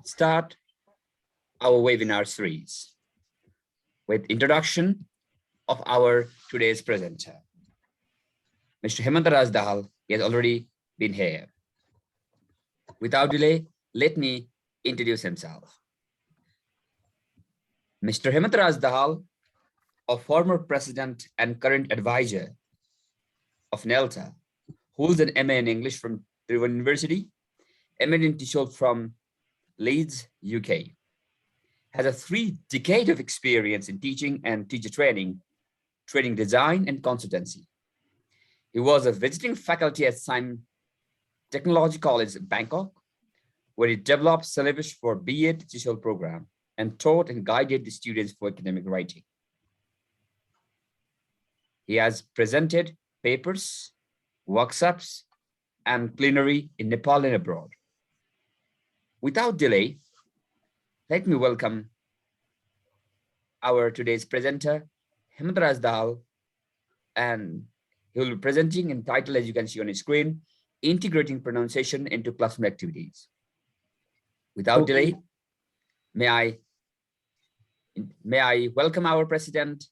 start our webinar series with introduction of our today's presenter. Mr. Hemant Rajdal has already been here. Without delay, let me introduce himself. Mr. Hemant Rajdal, a former president and current advisor of NELTA, holds an MA in English from Trivandrum University, MA in Tissot from Leeds, UK. Has a 3 decades of experience in teaching and teacher training design and consultancy. He was a visiting faculty at Sime Technology College, Bangkok, where he developed syllabus for BA digital program and taught and guided the students for academic writing. He has presented papers, workshops, and plenary in Nepal and abroad. Without delay, let me welcome our today's presenter, Hemant Rajdal, and he will be presenting in title, as you can see on his screen, Integrating Pronunciation into Classroom Activities. Without delay, may I welcome our president,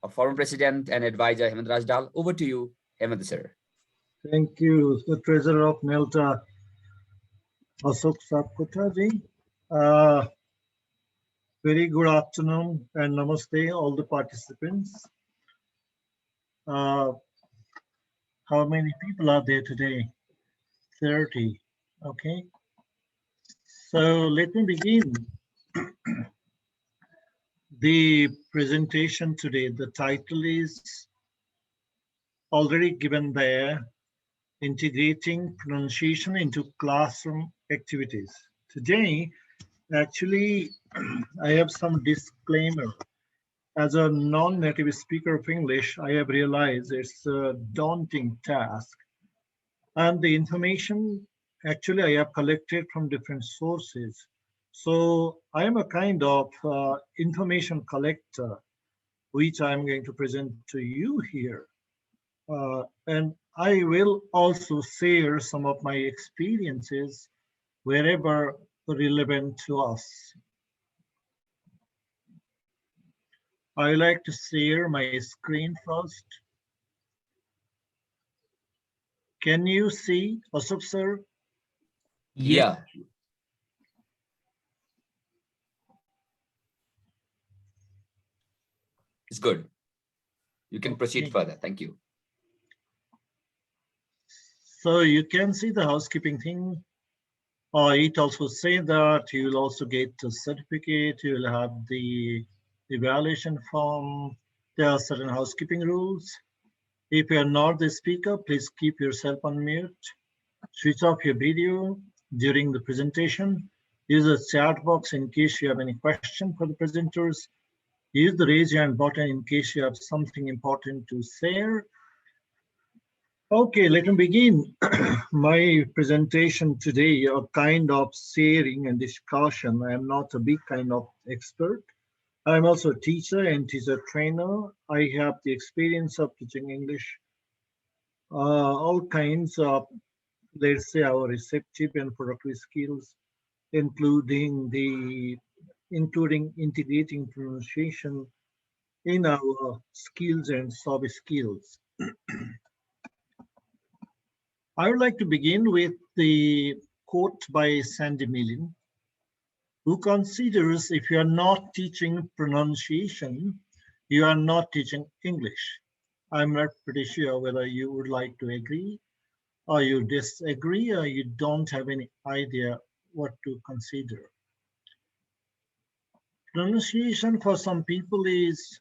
our former president and advisor, Hemant Rajdal. Over to you, Hemant sir. Thank you, the treasurer of NELTA, Ashok Sapkotaji. Very good afternoon and namaste, all the participants. How many people are there today? 30. Okay. So let me begin the presentation today. The title is already given there, Integrating Pronunciation into Classroom Activities. Today, actually, I have some disclaimer. As a non-native speaker of English, I have realized it's a daunting task. And the information, actually, I have collected from different sources. So I am a kind of information collector, which I'm going to present to you here. And I will also share some of my experiences wherever relevant to us. I like to share my screen first. Can you see Ashok sir? Yeah. It's good. You can proceed further. Thank you. So you can see the housekeeping thing. It also says that you will also get a certificate. You will have the evaluation form. There are certain housekeeping rules. If you are not the speaker, please keep yourself on mute. Switch off your video during the presentation. Use the chat box in case you have any question for the presenters. Use the raise your hand button in case you have something important to share. Okay, let me begin my presentation today, a kind of sharing and discussion. I am not a big kind of expert. I'm also a teacher and teacher trainer. I have the experience of teaching English, all kinds of, let's say, our receptive and productive skills, including integrating pronunciation in our skills and soft skills. I would like to begin with the quote by Sandy Millin, who considers if you are not teaching pronunciation, you are not teaching English. I'm not pretty sure whether you would like to agree or you disagree or you don't have any idea what to consider. Pronunciation for some people is,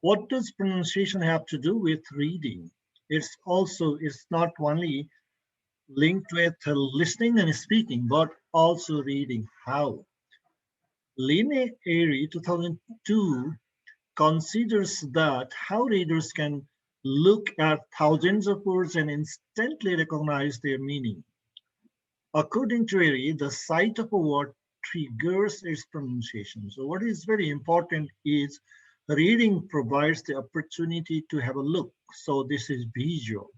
what does pronunciation have to do with reading? It's not only linked with listening and speaking, but also reading. How? Lene Airy, 2002, considers that how readers can look at thousands of words and instantly recognize their meaning. According to Airy, the sight of a word triggers its pronunciation. So what is very important is reading provides the opportunity to have a look. So this is visual.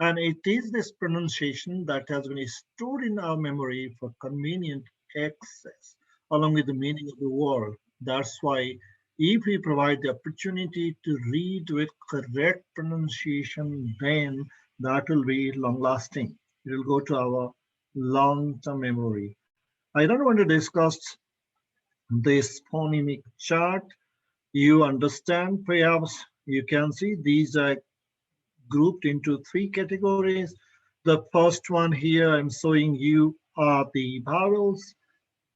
And it is this pronunciation that has been stored in our memory for convenient access along with the meaning of the word. That's why if we provide the opportunity to read with correct pronunciation, then that will be long lasting. It will go to our long term memory. I don't want to discuss this phonemic chart. You understand, perhaps you can see these are grouped into three categories. The first one here I'm showing you are the vowels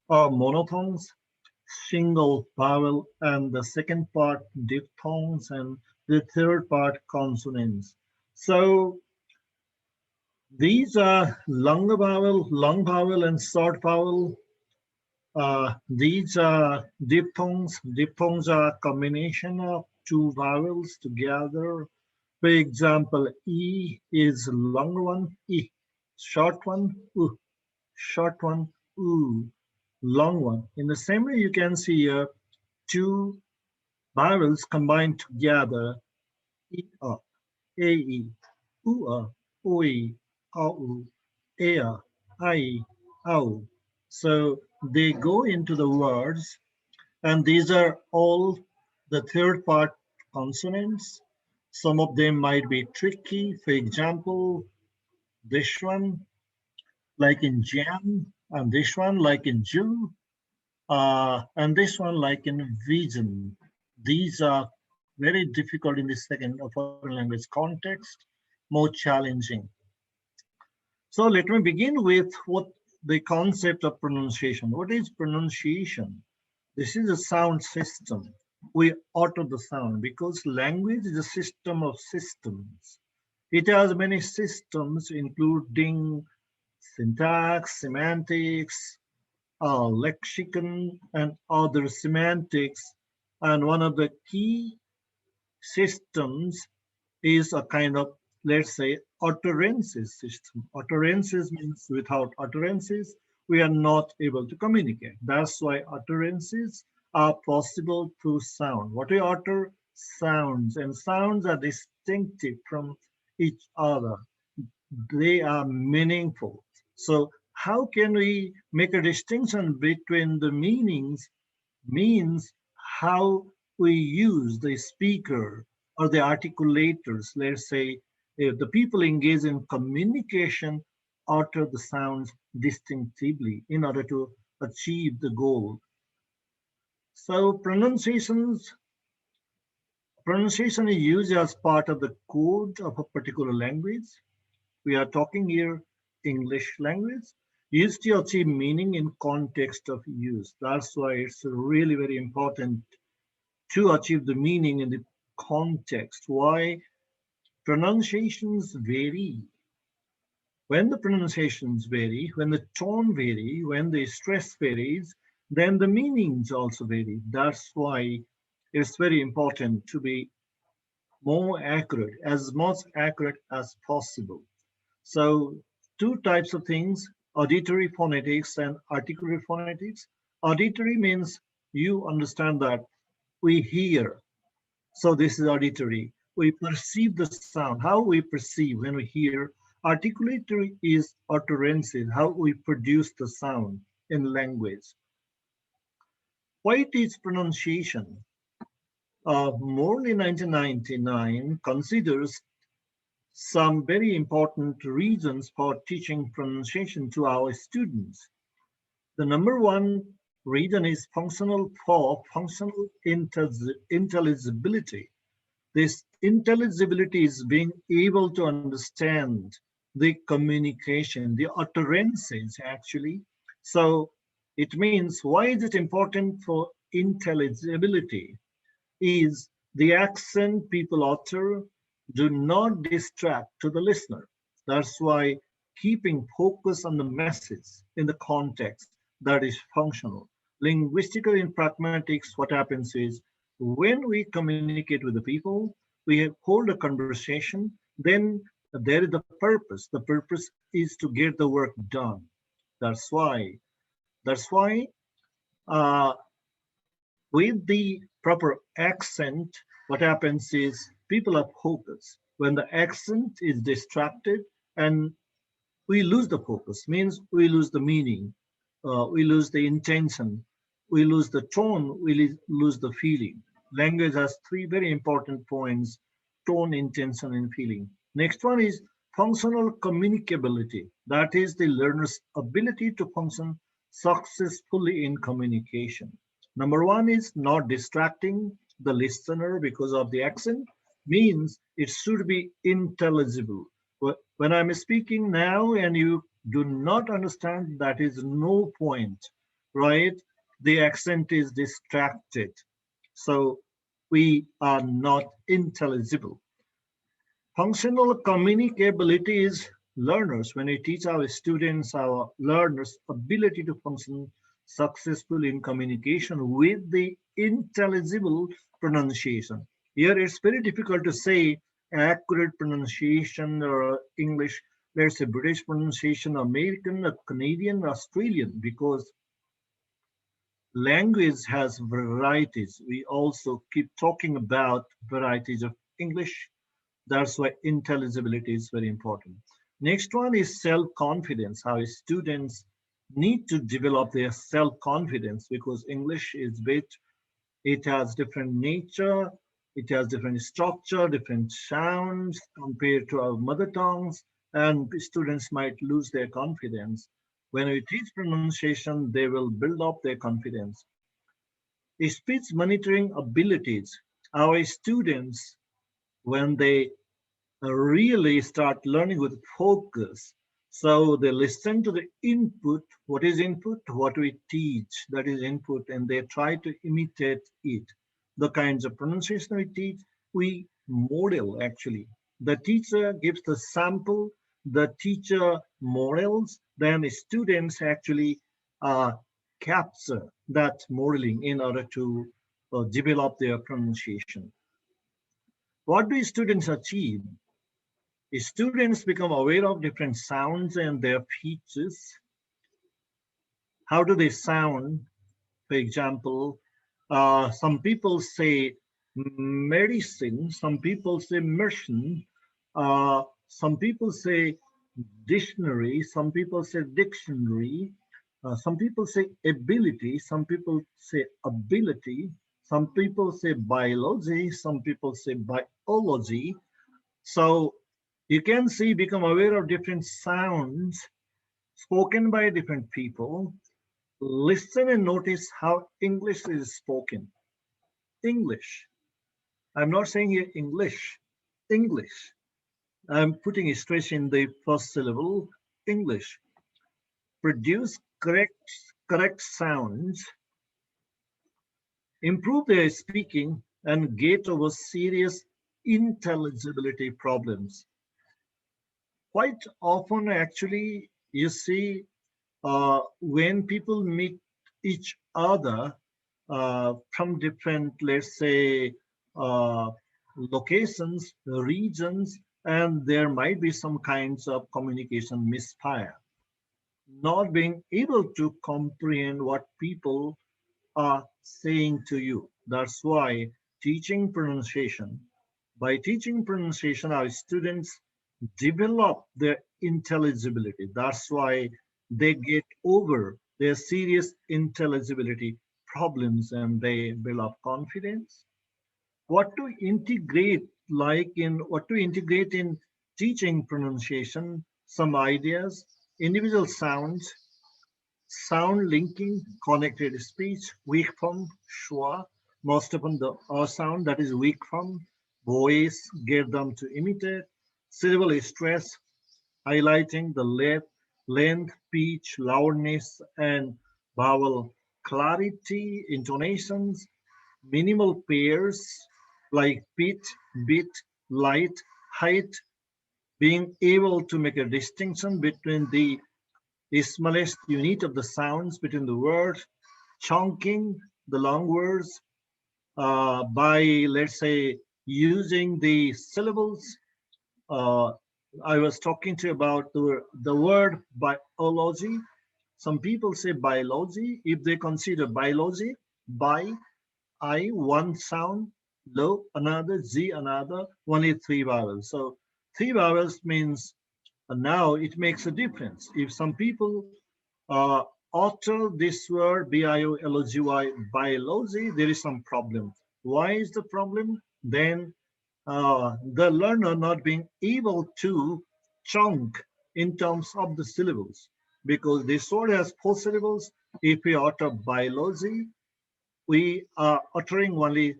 or monophthongs, single vowel, and the second part diphthongs, and the third part consonants. So these are long vowel and short vowel. These are diphthongs. Diphthongs are a combination of two vowels together. For example, E is long one, E. Short one, U. Short one, U. Long one. In the same way, you can see here two vowels combined together, E, A, E, U, O, E, O, U, A, I, O. So they go into the words, and these are all the third part consonants. Some of them might be tricky. For example, this one, like in jam, and this one, like in Jew, and this one, like in vision. These are very difficult in the second or foreign language context, more challenging. So let me begin with what the concept of pronunciation. What is pronunciation? This is a sound system. We utter the sound because language is a system of systems. It has many systems, including syntax, semantics, lexicon, and other semantics. And one of the key systems is a kind of, let's say, utterances system. Utterances means without utterances, we are not able to communicate. That's why utterances are possible through sound. What we utter, sounds, and sounds are distinctive from each other. They are meaningful. So how can we make a distinction between the meanings? Means how we use the speaker or the articulators. Let's say if the people engage in communication utter the sounds distinctively in order to achieve the goal. So pronunciation is used as part of the code of a particular language. We are talking here English language, used to achieve meaning in context of use. That's why it's really very important to achieve the meaning in the context. Why? Pronunciations vary. When the pronunciations vary, when the tone vary, when the stress varies, then the meanings also vary. That's why it's very important to be more accurate, as much accurate as possible. So two types of things, auditory phonetics and articulate phonetics. Auditory means you understand that we hear. So this is auditory. We perceive the sound, how we perceive when we hear. Articulatory is utterances, how we produce the sound in language. Why it is pronunciation? Morley 1999 considers some very important reasons for teaching pronunciation to our students. The number one reason is functional intelligibility. This intelligibility is being able to understand the communication, the utterances actually. So it means, why is it important for intelligibility? Is the accent people utter do not distract to the listener. That's why keeping focus on the message in the context, that is functional. Linguistically in pragmatics, what happens is when we communicate with the people, we hold a conversation, then there is the purpose. The purpose is to get the work done. That's why. That's why uh, with the proper accent, what happens is people are focused. When the accent is distracted and we lose the focus, means we lose the meaning. we lose the intention, we lose the tone, we lose the feeling. Language has three very important points: tone, intention, and feeling. Next one is functional communicability. That is the learner's ability to function successfully in communication. Number one is not distracting the listener because of the accent, means it should be intelligible. When I'm speaking now and you do not understand, that is no point, right? The accent is distracted. So we are not intelligible. Functional communicability is learners. When we teach our students, our learners' ability to function successfully in communication with the intelligible pronunciation. Here it's very difficult to say accurate pronunciation or English, let's say British pronunciation, American, Canadian, Australian, because language has varieties. We also keep talking about varieties of English. That's why intelligibility is very important. Next one is self-confidence, how students need to develop their self-confidence because English is bit, it has different nature, it has different structure, different sounds compared to our mother tongues, and students might lose their confidence. When we teach pronunciation, they will build up their confidence. Speech monitoring abilities. Our students, when they really start learning with focus. So they listen to the input. What is input? What we teach, that is input, and they try to imitate it. The kinds of pronunciation we teach, we model actually. The teacher gives the sample, the teacher models, then the students actually uh, capture that modeling in order to develop their pronunciation. What do students achieve? Students become aware of different sounds and their features. How do they sound? For example, some people say medicine, some people say medicine, some people say dictionary, some people say dictionary, some people say ability, some people say ability, some people say biology, some people say biology. So you can see, become aware of different sounds spoken by different people. Listen and notice how English is spoken. English. I'm not saying here English. English. I'm putting a stress in the first syllable. English. Produce correct sounds, improve their speaking, and get over serious intelligibility problems. Quite often, actually, you see when people meet each other from different, let's say, uh, locations, regions, and there might be some kinds of communication misfire, not being able to comprehend what people are saying to you. That's why teaching pronunciation, by teaching pronunciation, our students develop their intelligibility. That's why they get over their serious intelligibility problems and they build up confidence. What to integrate, like in what to integrate in teaching pronunciation, some ideas, individual sounds, sound linking, connected speech, weak form, schwa, most often the sound that is weak form, voice, get them to imitate, syllable stress, highlighting the length, pitch, loudness, and vowel clarity, intonations, minimal pairs like pit, bit, light, height, being able to make a distinction between the smallest unit of the sounds between the words, chunking the long words by, let's say, using the syllables. Uh, I was talking to you about the word biology. Some people say biology. If they consider biology, by, I, one sound, lo, another, z, another, only three vowels. So three vowels means now it makes a difference. If some people utter this word biology, biology, there is some problem. Why is the problem? Then the learner not being able to chunk in terms of the syllables, because this word has four syllables. If we utter biology, we are uttering only,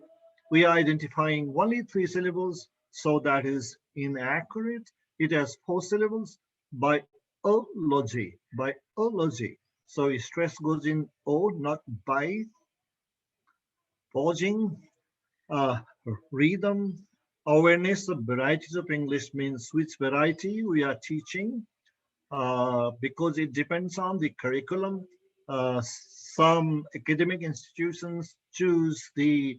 we are identifying only three syllables, so that is inaccurate. It has four syllables. Biology. So stress goes in O, not by. Pausing, uh, rhythm, awareness of varieties of English means which variety we are teaching, because it depends on the curriculum. Some academic institutions choose the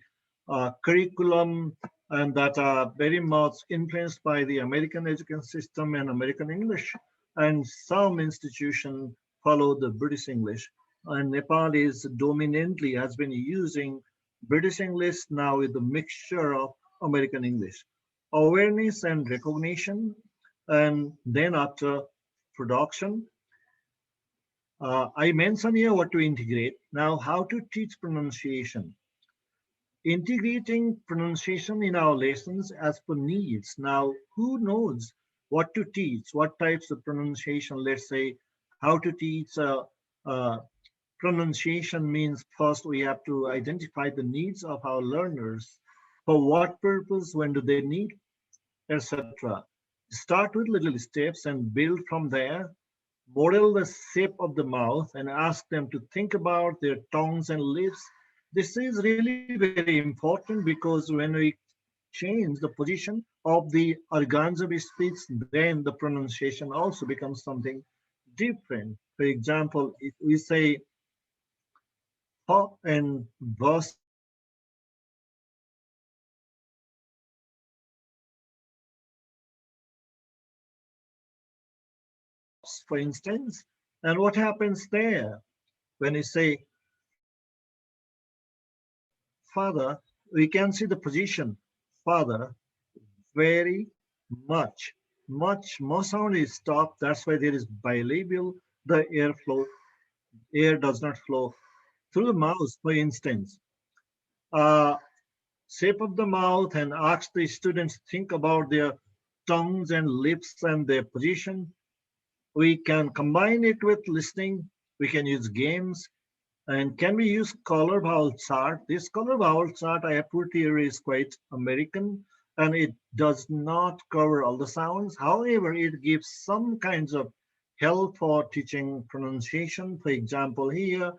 curriculum and that are very much influenced by the American education system and American English, and some institutions follow the British English. And Nepal is dominantly has been using British English now with the mixture of American English. Awareness and recognition, and then after production. I mentioned here what to integrate. Now, how to teach pronunciation. Integrating pronunciation in our lessons as per needs. Now, who knows what to teach, what types of pronunciation? Let's say how to teach uh, pronunciation means first we have to identify the needs of our learners. For what purpose, when do they need, etc. Start with little steps and build from there. Model the shape of the mouth and ask them to think about their tongues and lips. This is really very important because when we change the position of the organs of speech, then the pronunciation also becomes something different. For example, if we say ha and versus stops, for instance, and what happens there? When you say father, we can see the position father very much. Much more sound is stopped. That's why there is bilabial. The air does not flow through the mouth, for instance. Uh, Shape of the mouth and ask the students to think about their tongues and lips and their position. We can combine it with listening. We can use games. And can we use color vowel chart? This color vowel chart I have put here is quite American, and it does not cover all the sounds. However, it gives some kinds of help for teaching pronunciation. For example, here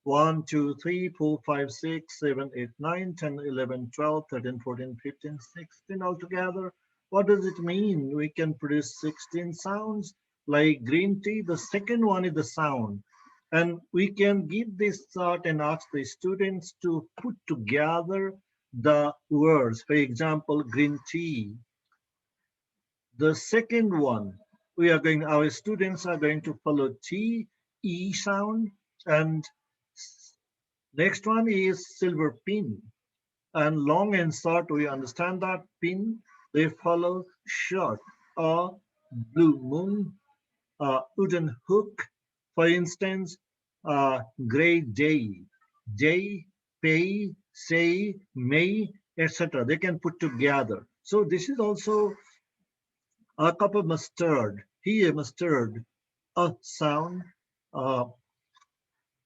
1, 2, 3, 4, 5, 6, 7, 8, 9, 10, 11, 12, 13, 14, 15, 16 altogether. What does it mean? We can produce 16 sounds like green tea. The second one is the sound. And we can give this chart and ask the students to put together the words. For example, green tea. The second one, our students are going to follow T, E sound, and next one is silver pin. And long and short, we understand that pin, they follow short, or blue moon, wooden hook, for instance, gray day, day, pay, say, may, etc. They can put together. So this is also a cup of mustard. Here, mustard, a sound. Uh,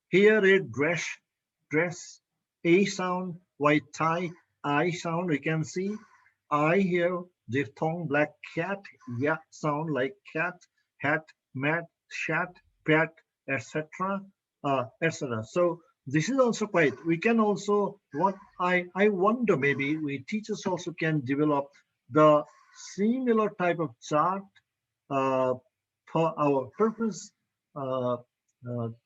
Here, red dress, a sound. White tie, I sound. We can see I hear diphthong, black cat, yeah sound like cat, hat, mat, shat, pat, etc. Etc. So this is also quite. We can also what I wonder maybe we teachers also can develop the similar type of chart uh, for our purpose, uh,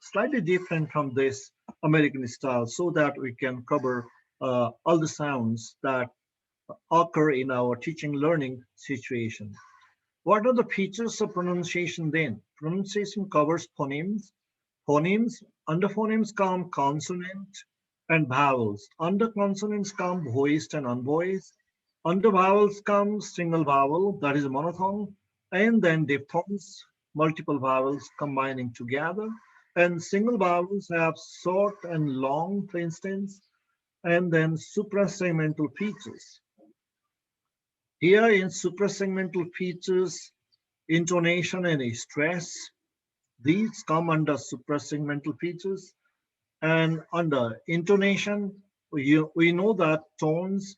slightly different from this American style, so that we can cover all the sounds that occur in our teaching learning situation. What are the features of pronunciation then? Pronunciation covers phonemes. Phonemes, under phonemes come consonant and vowels. Under consonants come voiced and unvoiced. Under vowels comes single vowel, that is monophthong, and then diphthongs, multiple vowels combining together. And single vowels have short and long, for instance, and then suprasegmental features. Here in suprasegmental features, intonation and stress, these come under suprasegmental features. And under intonation, we know that tones,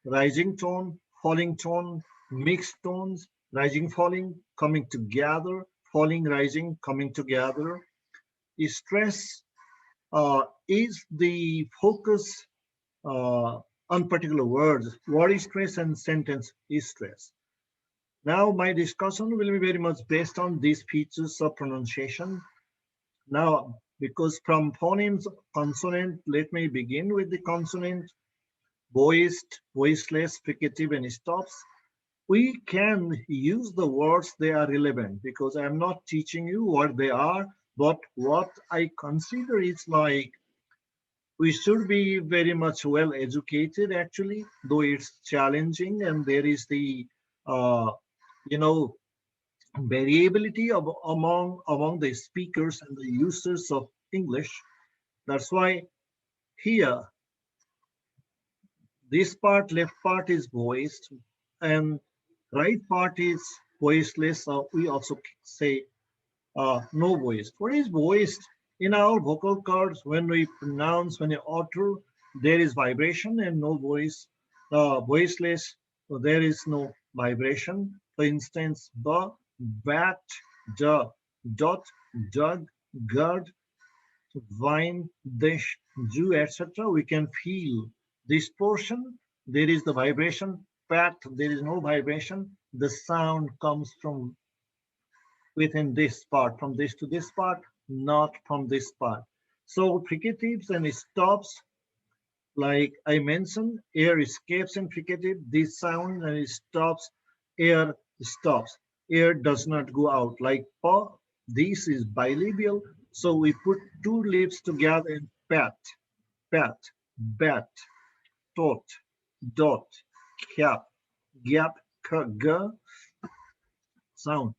rising tone, falling tone, mixed tones, rising, falling, coming together, falling, rising, coming together. Stress is the focus on particular words, word stress and sentence stress. Now, my discussion will be very much based on these features of pronunciation. Now, because from phonemes, consonant, let me begin with the consonant, voiced, voiceless, fricative, and stops. We can use the words they are relevant because I'm not teaching you what they are, but what I consider is like we should be very much well educated actually, though it's challenging and there is the uh, you know variability among the speakers and the users of English. That's why here this part, left part is voiced and right part is voiceless. We also say no voice. What is voiced? In our vocal cords, when we pronounce, when we utter, there is vibration and no voice. Voiceless, so there is no vibration. For instance, ba, bat, da, dot, dug, gud, vine, dish, Jew, etc. We can feel this portion. There is the vibration. Pat, there is no vibration. The sound comes from within this part, from this to this part, not from this part. So fricatives and stops, like I mentioned, air escapes in fricative, this sound and it stops, air stops. Air does not go out like pa. This is bilabial. So we put two lips together and pat, pat, bat, tot, dot, cap, gap, g sound.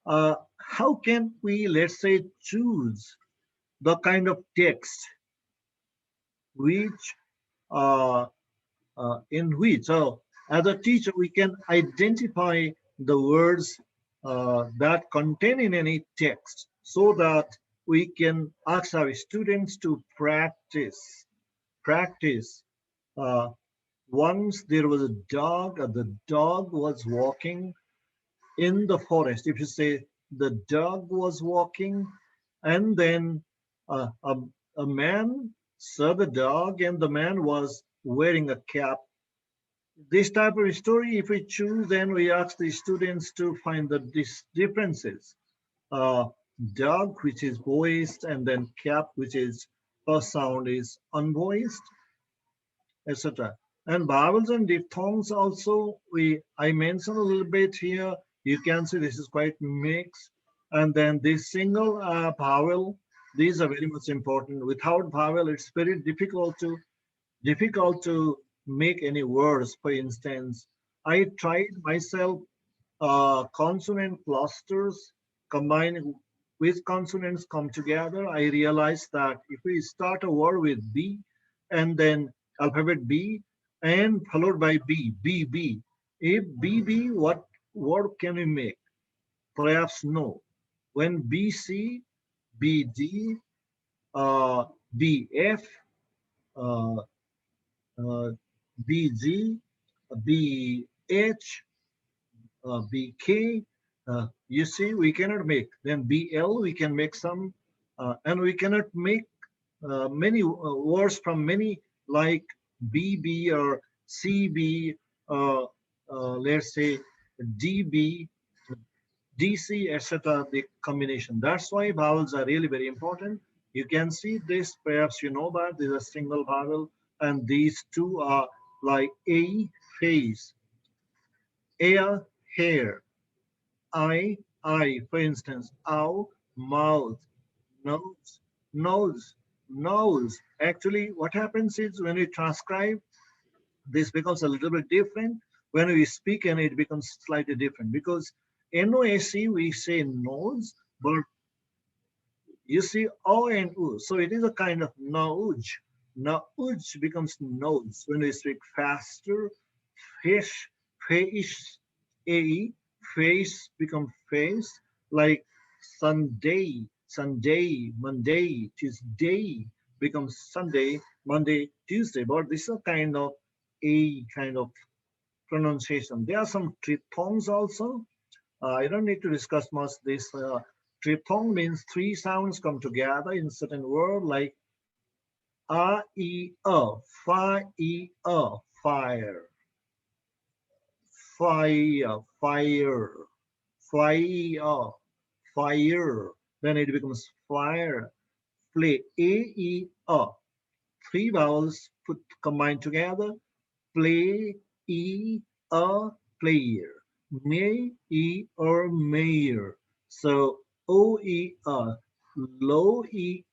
How can we, let's say, choose the kind of text which uh, in which, so as a teacher, we can identify the words that contain in any text so that we can ask our students to practice. Practice. Uh, Once there was a dog, the dog was walking in the forest. If you say the dog was walking, and then a man saw the dog, and the man was wearing a cap. This type of story, if we choose, then we ask the students to find the differences. Uh, Dog, which is voiced, and then cap, which is first sound is unvoiced, etc. And vowels and diphthongs also, I mentioned a little bit here. You can see this is quite mixed. And then this single vowel, these are very much important. Without vowel, it's very difficult to make any words. For instance, I tried myself consonant clusters combining with consonants come together. I realized that if we start a word with B and then alphabet B and followed by B, if BB, what word can we make? Perhaps no. When BC, BD, uh, BF, uh, uh, BG, BH, BK, you see, we cannot make. Then BL, we can make some, and we cannot make many words from many like BB or CB, let's say DB, DC, etc. The combination. That's why vowels are really very important. You can see this, perhaps you know that this is a single vowel, and these two are like A, face, air, hair, I, for instance, ow, mouth, nose, nose, nose. Actually, what happens is when we transcribe, this becomes a little bit different. When we speak, and it becomes slightly different because NOAC we say nose, but You see O and U. So it is a kind of nauj. Nauj becomes nose. When we speak faster, fish, face, a, face become face, like Sunday, Sunday, Monday, Tuesday becomes Sunday, Monday, Tuesday. But this is a kind of a kind of pronunciation. There are some triphthongs also. I don't need to discuss much this. Triphthong means three sounds come together in certain word like a, e, fi, e, fire, fire, fire, fire, fire. Then it becomes fire. Play a, e, three vowels put combined together. Play, e, player. May, e, mayor. So o, e, low, e,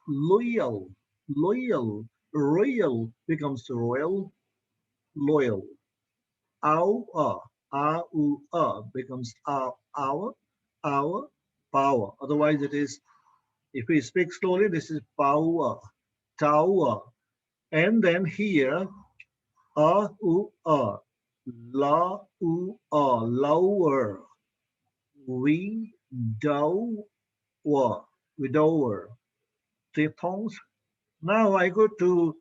loyal, loyal, royal becomes royal, loyal. Ow, u, becomes our, power. Otherwise, it is, if we speak slowly, this is power, tower. And then here, u, la, u, lower, we, do, widower, diphthongs. Now I go to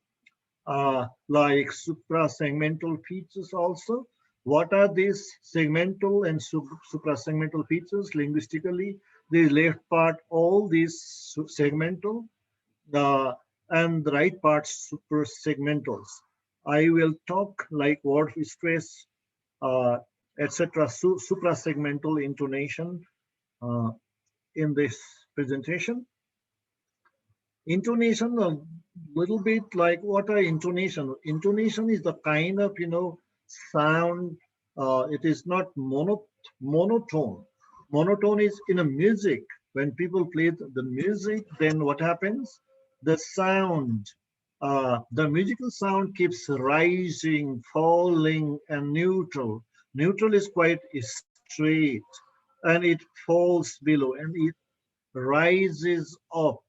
like suprasegmental features also. What are these segmental and suprasegmental features linguistically? The left part, all these segmental, uh, and the right part, suprasegmentals. I will talk like word stress, uh, etc. Suprasegmental intonation uh, in this presentation. Intonation, a little bit like what are intonation? Intonation is the kind of, sound. It is not monotone. Monotone is in a music. When people play the music, then what happens? The sound, the musical sound keeps rising, falling, and neutral. Neutral is quite straight, and it falls below, and it rises up.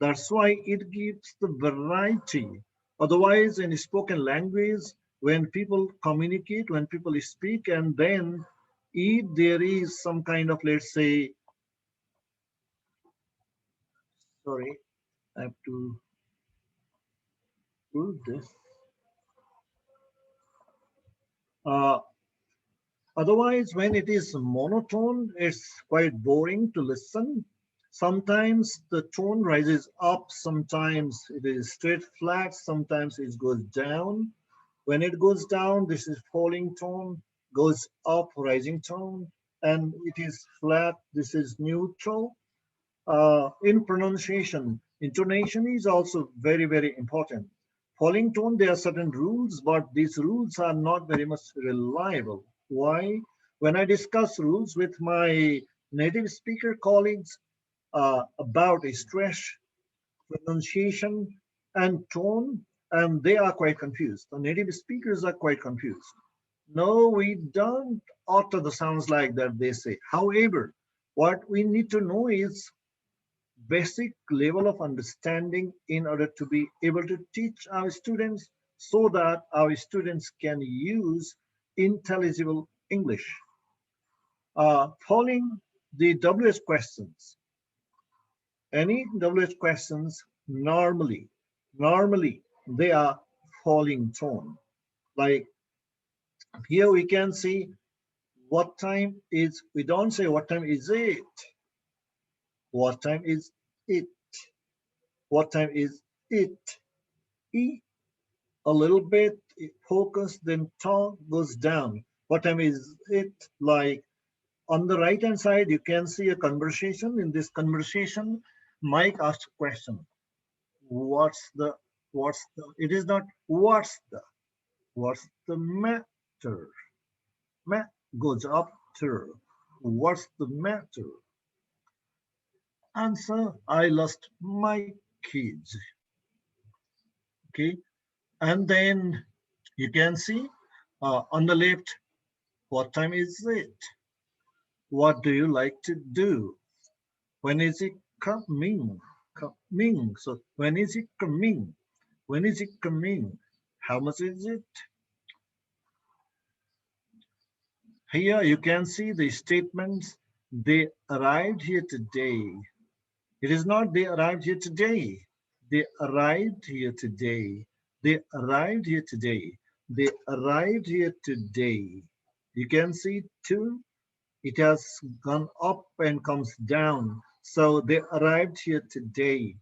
That's why it gives the variety. Otherwise, in spoken language, when people communicate, when people speak, and then if there is some kind of, let's say, sorry, I have to do this. Uh, Otherwise, when it is monotone, it's quite boring to listen. Sometimes the tone rises up, sometimes it is straight flat, sometimes it goes down. When it goes down, this is falling tone, goes up, rising tone, and it is flat, this is neutral. In pronunciation, intonation is also very, very important. Falling tone, there are certain rules, but these rules are not very much reliable. Why? When I discuss rules with my native speaker colleagues about stress, pronunciation, and tone, and they are quite confused. The native speakers are quite confused. No, we don't utter the sounds like that, they say. However, what we need to know is basic level of understanding in order to be able to teach our students so that our students can use intelligible English. Following the WH questions, any WH questions normally they are falling tone. Like here we can see what time is, we don't say what time is it, what time is it, what time is it, e, a little bit focus, then tone goes down. What time is it? Like on the right hand side, you can see a conversation. In this conversation, Mike asked a question. It is not what's the matter? Goes up to, what's the matter? Answer, I lost my kids. Okay. And then you can see on the left, what time is it? What do you like to do? When is it coming, coming. So when is it coming? When is it coming? How much is it? Here you can see the statements. They arrived here today. It is not they arrived here today. They arrived here today. They arrived here today. They arrived here today. You can see two. It has gone up and comes down. So they arrived here today.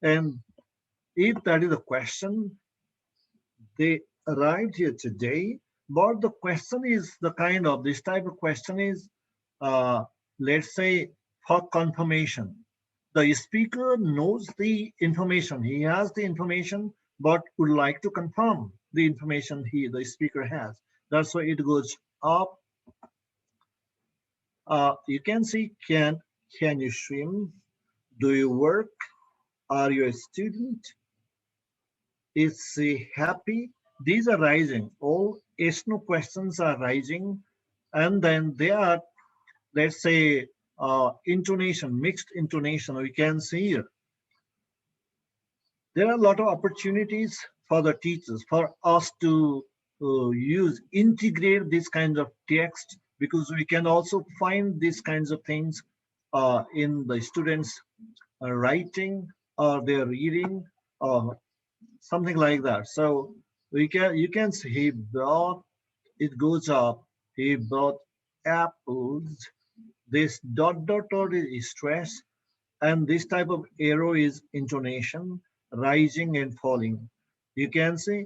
And if that is a question, they arrived here today. But the question is the kind of this type of question is, let's say, for confirmation. The speaker knows the information. He has the information, but would like to confirm the information the speaker has. That's why it goes up. You can see can you swim? Do you work? Are you a student? Is she happy? These are rising. All yes no questions are rising, and then they are, let's say, intonation, mixed intonation. We can see here there are a lot of opportunities for the teachers, for us to integrate these kinds of text, because we can also find these kinds of things in the students' writing or their reading or something like that. So you can see he brought, it goes up. He brought apples. This dot is stress, and this type of arrow is intonation, rising and falling. You can see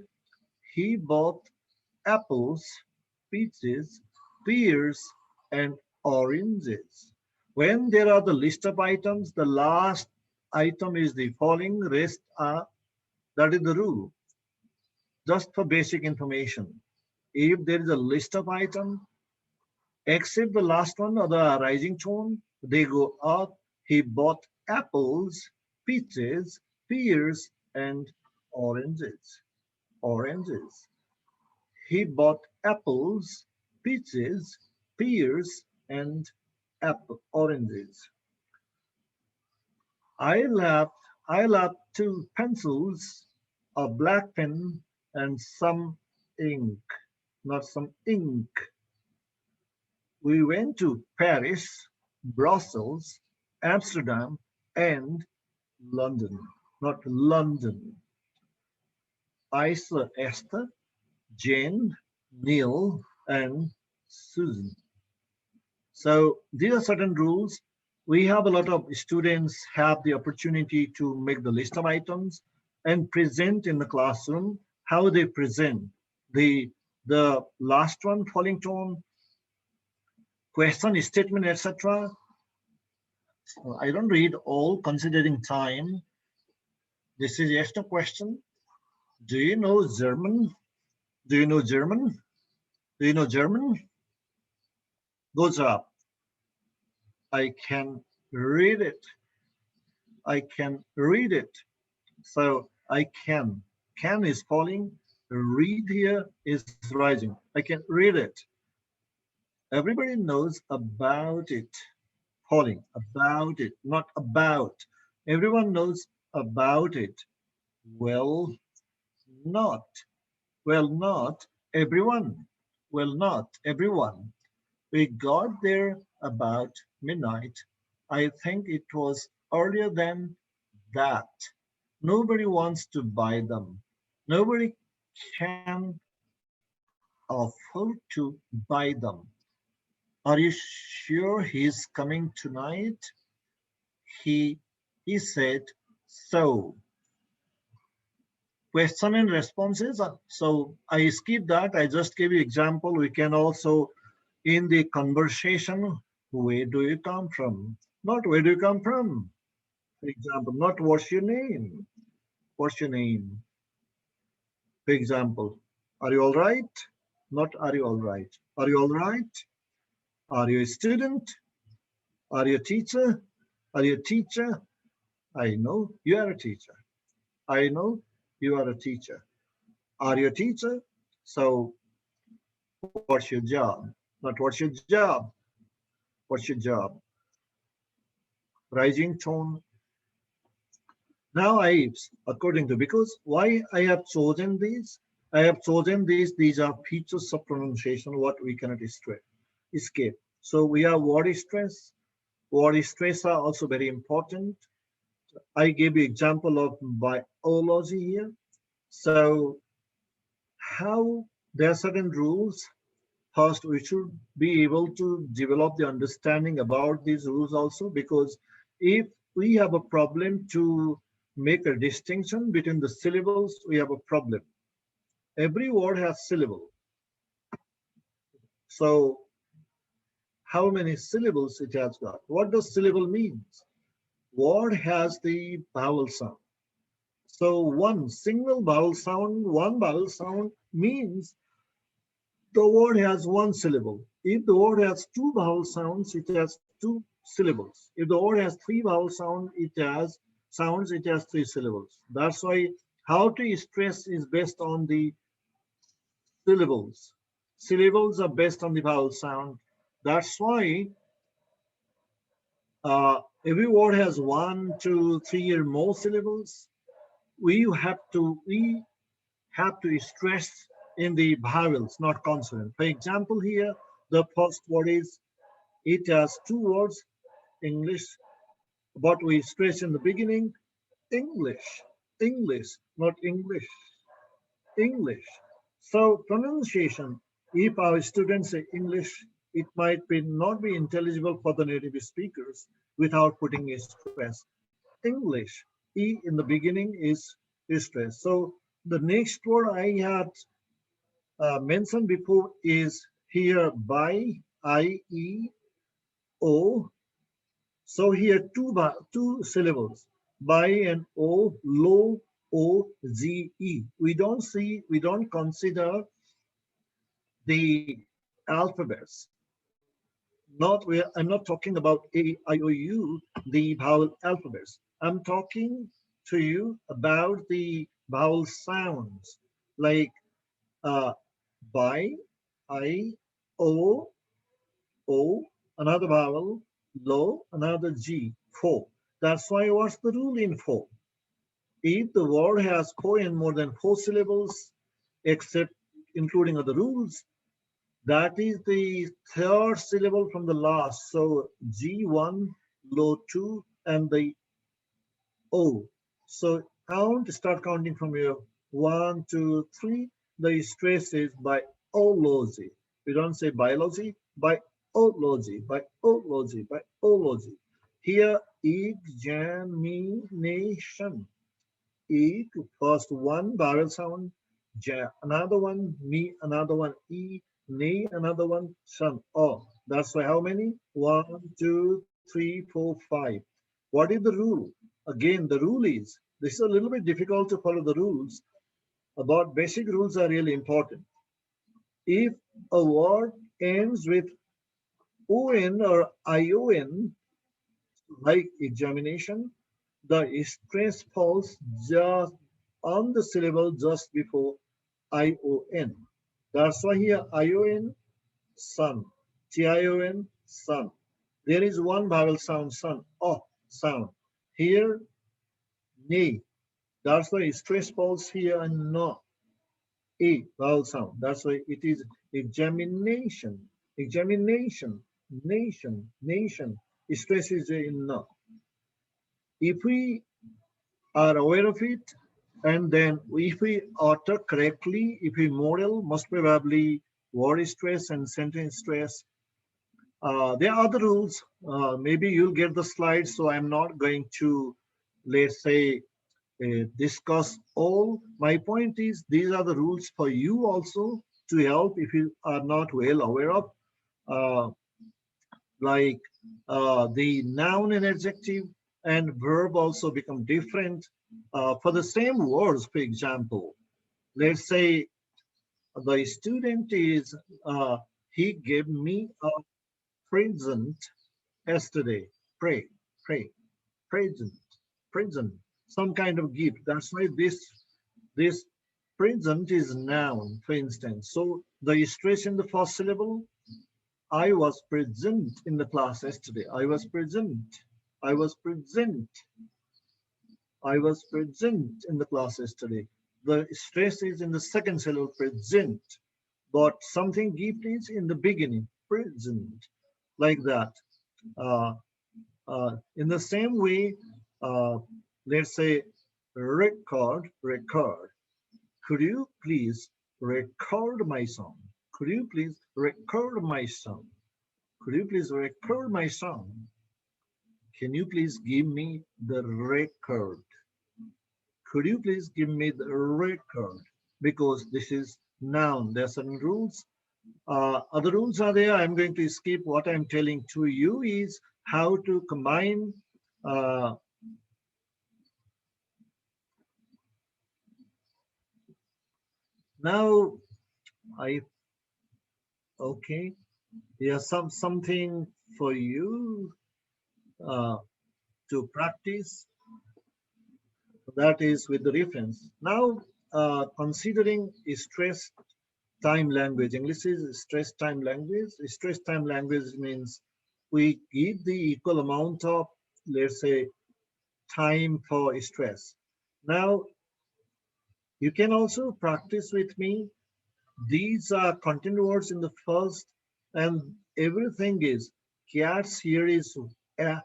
he bought apples, peaches, pears, and oranges. When there are the list of items, the last item is the falling, rest are, that is the rule, just for basic information. If there is a list of items, except the last one or the rising tone, they go up. He bought apples, peaches, pears, and oranges. Oranges. He bought apples, peaches, pears, and oranges. I left I left two pencils, a black pen, and some ink. Not some ink. We went to Paris, Brussels, Amsterdam, and London. Not London. I saw Esther, Jane, Neil, and Susan. So these are certain rules. We have a lot of students have the opportunity to make the list of items and present in the classroom. How they present the last one, falling tone, question, statement, etc. I don't read all considering time. This is just a question. Do you know German? Do you know German? Do you know German? Goes up. I can read it. I can read it. So I can. Can is falling. Read here is rising. I can read it. Everybody knows about it. Falling. About it. Not about. Everyone knows about it. Well, not. Well, not everyone. Well, not everyone. We got there about midnight. I think it was earlier than that. Nobody wants to buy them. Nobody can afford to buy them. Are you sure he's coming tonight? He he said so. Question and responses. So I skip that. I just gave you example. We can also in the conversation, where do you come from? Not where do you come from? For example, not what's your name? What's your name? For example, are you all right? Not are you all right? Are you all right? Are you a student? Are you a teacher? Are you a teacher? I know you are a teacher. I know you are a teacher. Are you a teacher? So what's your job? Not what's your job? What's your job? rising tone. Now according to, because why I have chosen these? I have chosen these are features of pronunciation, what we cannot escape. So we have word stress. Word stress are also very important. I gave you example of biology here. So how there are certain rules. First, we should be able to develop the understanding about these rules also, because if we have a problem to make a distinction between the syllables, we have a problem. Every word has syllable. So how many syllables it has got? What does syllable means? Word has the vowel sound. So one vowel sound means the word has one syllable. If the word has two vowel sounds, it has two syllables. If the word has three vowel sounds, it has three syllables. That's why how to stress is based on the syllables. Syllables are based on the vowel sound. That's why every word has one, two, three or more syllables. We have to stress in the vowels, not consonant. For example, here the first word is, it has two words, English, but we stress in the beginning, English, English, not English, English. So pronunciation, if our students say English, it might not be intelligible for the native speakers without putting a stress. English, E in the beginning is stress. So the next word I had mentioned before is here by, I-E, O. So here two syllables, by and O, low, O, Z, E. We don't consider the alphabets. I'm not talking about A, I, O, U, the vowel alphabets. I'm talking to you about the vowel sounds, like uh, by, I, O, O, another vowel, low, another G, four. That's why what's the rule in four? If the word has four and more than four syllables, except including other rules, that is the third syllable from the last. So G1, low 2, and the O. So start counting from here. 1, 2, 3. The stress is biology. We don't say biology, biology, biology, biology. Here, examination. E to first one vowel sound, ja, another one, me, another one, E, ne, another one, son, O. That's why how many? 1, 2, 3, 4, 5. What is the rule? Again, the rule is, this is a little bit difficult to follow the rules, but basic rules are really important. If a word ends with ON or ION, like examination, the stress falls just on the syllable just before ION. That's why here ION, sun, TION, sun. There is one vowel sound, sun, oh, sound. Here, ne. That's why stress falls here and no, a vowel sound. That's why it is examination, examination, nation, nation. Stress is in no. If we are aware of it, and then if we utter correctly, if we model, most probably word stress and sentence stress. There are other rules. Maybe you'll get the slides, so I'm not going to, let's say, discuss all. My point is, these are the rules for you also to help if you are not well aware of. Uh, like the noun and adjective and verb also become different for the same words. For example, let's say the student is, he gave me a present yesterday. Pray, present, present, some kind of gift. That's why this present is noun, for instance. So the stress in the first syllable, I was present in the class yesterday. I was present. I was present. I was present in the class yesterday. The stress is in the second syllable, present. But something deep is in the beginning, present, like that. Uh, in the same way, uh, let's say record, record. Could you please record my song? Could you please record my song? Could you please record my song? Can you please give me the record? Could you please give me the record? Because this is noun. There are certain rules. Other rules are there. I'm going to skip. What I'm telling to you is how to combine. Uh, now, I okay. Here's something for you uh, to practice. That is with the reference. Now, considering stress time language, English is stress time language. Stress time language means we give the equal amount of, let's say, time for stress. Now, you can also practice with me. These are content words in the first, and everything is cats here is a,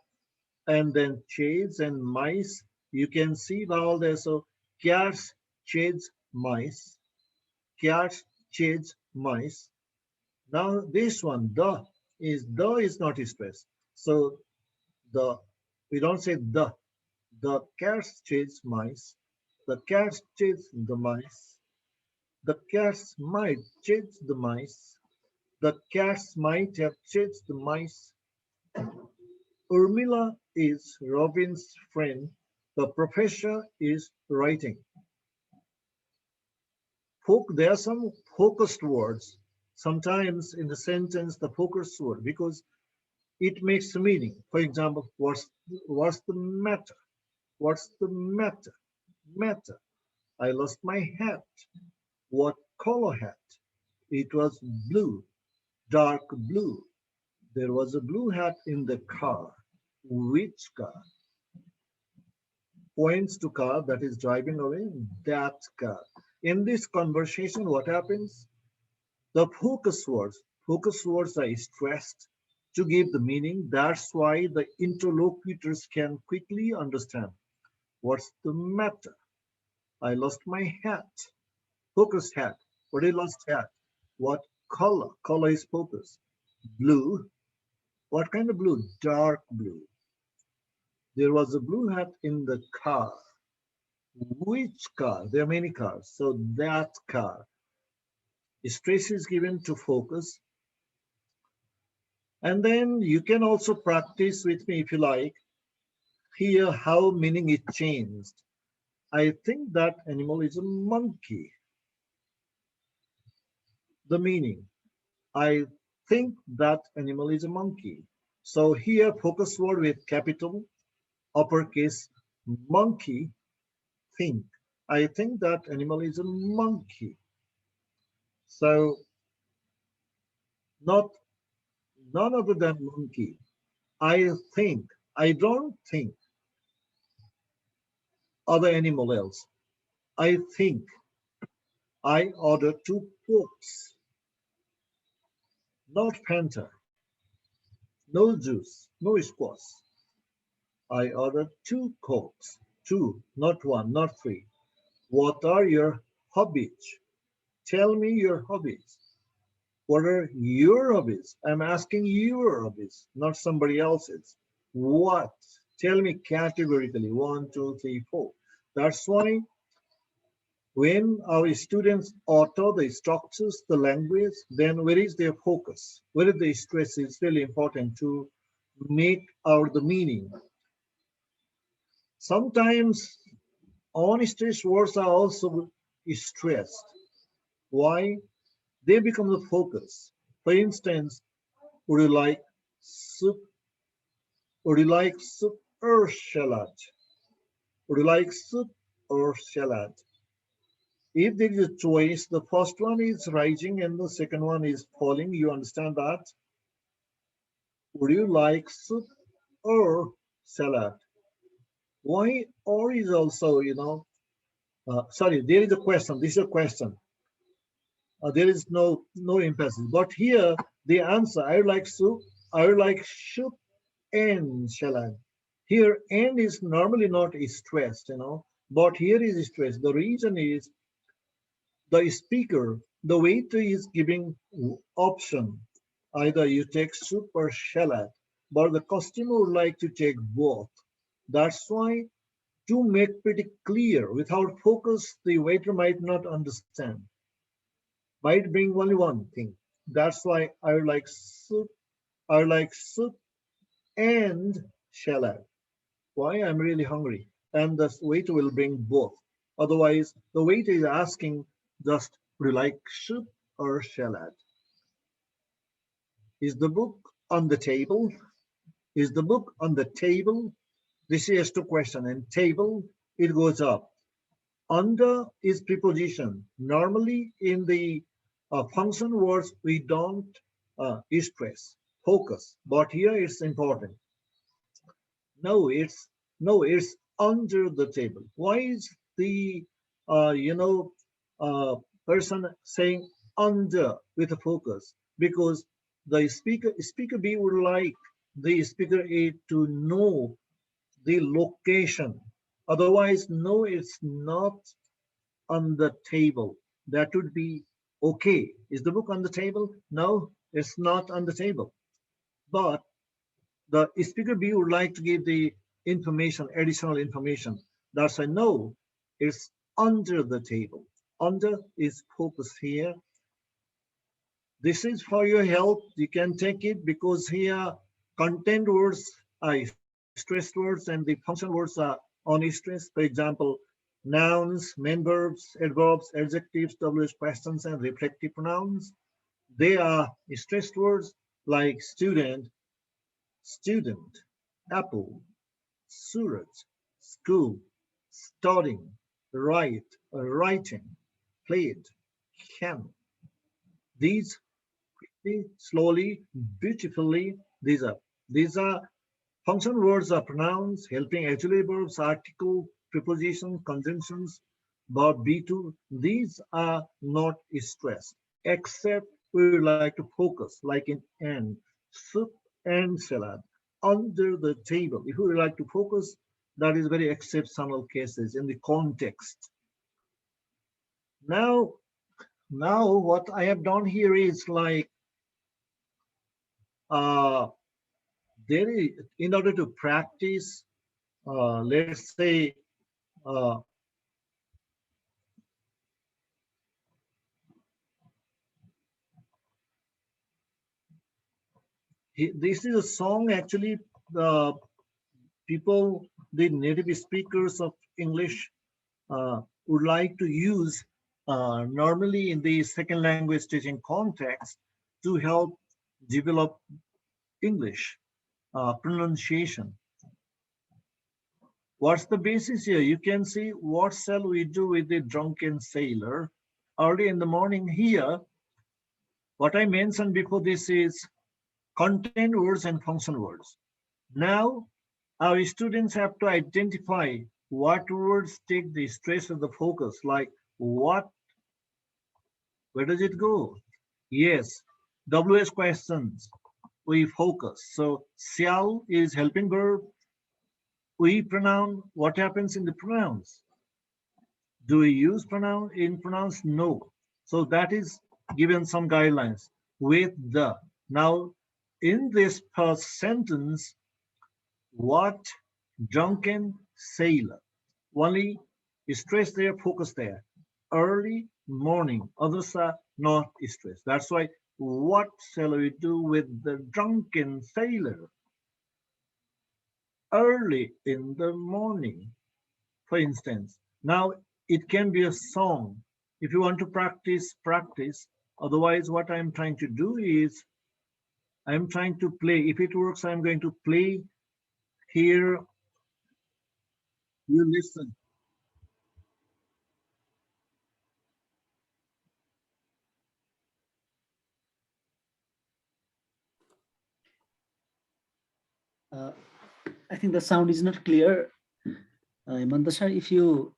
and then shades and mice. You can see vowel there. So cats, shades, mice. Cats, shades, mice. Now this one, the is not stressed. So the we don't say the cats chase mice. The cats chase the mice. The cats might chase the mice. The cats might have chased the mice. Urmila is Robin's friend. The professor is writing. There are some focused words. Sometimes in the sentence, the focused word, because it makes a meaning. For example, what's the matter? What's the matter? Matter. I lost my hat. What color hat? It was blue, dark blue. There was a blue hat in the car. Which car? Points to car that is driving away. That car. In this conversation, what happens? The focus words are stressed to give the meaning. That's why the interlocutors can quickly understand. What's the matter? I lost my hat. Focused hat. What I lost hat? What color? Color is focus. Blue. What kind of blue? Dark blue. There was a blue hat in the car. Which car? There are many cars. So that car. Stress is given to focus. And then you can also practice with me if you like. Here, how meaning is changed. I think that animal is a monkey. The meaning. I think that animal is a monkey. So here, focus word with capital, uppercase, monkey, think. I think that animal is a monkey. So not none other than monkey. I think. I don't think other animal else. I think I order two cokes, not Fanta, no juice, no squash. I ordered two cokes, two, not one, not three. What are your hobbies? Tell me your hobbies. What are your hobbies? I'm asking your hobbies, not somebody else's. What? Tell me categorically. One, two, three, four. That's why when our students author the structures, the language, then where is their focus? Where is the stress? It's really important to make out the meaning. Sometimes on-stress words are also stressed. Why? They become the focus. For instance, would you like soup? Would you like soup or salad? Would you like soup or salad? If there is a choice, the first one is rising and the second one is falling. You understand that? Would you like soup or salad. Why or is also, sorry, there is a question. This is a question. There is no emphasis. But here the answer, I would like soup, I would like soup and salad. Here and is normally not stressed, but here is stressed. The reason is the speaker, the waiter is giving option. Either you take soup or salad, but the customer would like to take both. That's why to make pretty clear, without focus, the waiter might not understand, might bring only one thing. That's why I like soup and salad. Why? I'm really hungry. And the waiter will bring both. Otherwise, the waiter is asking just, would you like soup or salad? Is the book on the table? Is the book on the table? This is two question. And table, it goes up. Under is preposition. Normally in the function words, we don't stress, focus. But here it's important. No, it's under the table. Why is the uh, you know uh, person saying under with a focus? Because the speaker B would like the speaker A to know the location. Otherwise, no, it's not on the table. That would be okay. Is the book on the table? No, it's not on the table. But the speaker B would like to give the information, additional information. That's I know it's under the table. Under is focus here. This is for your help. You can take it because here content words are stressed words and the function words are on stress. For example, nouns, main verbs, adverbs, adjectives, WH questions, and reflective pronouns. They are stressed words like student, student, apple, Surat, school, studying, write, writing, played, can. These quickly, slowly, beautifully, these are function words are pronouns, helping auxiliary verbs, article, preposition, conjunctions, verb B2. These are not stressed, except we would like to focus, like in and, soup and salad, under the table. If we would like to focus, that is very exceptional cases in the context. Now, now what I have done here is like uh, there is, in order to practice, let's say, uh, this is a song actually. Uh, People, the native speakers of English, would like to use normally in the second language teaching context to help develop English pronunciation. What's the basis here? You can see what shall we do with the drunken sailor. Early in the morning here, what I mentioned before this is content words and function words. Now, our students have to identify what words take the stress of the focus, like what, where does it go? Yes, WS questions, we focus. So, shall is helping verb. We pronoun, what happens in the pronouns? Do we use pronoun in pronouns? No. So that is given some guidelines with the. Now, in this first sentence, what drunken sailor? Only stress there, focus there. Early morning, others are not stressed. That's why, what shall we do with the drunken sailor? Early in the morning, for instance. Now, it can be a song. If you want to practice, practice. Otherwise, what I'm trying to do is I'm trying to play. If it works, I'm going to play here. You listen. Uh, I think the sound is not clear. Imanda sir, if you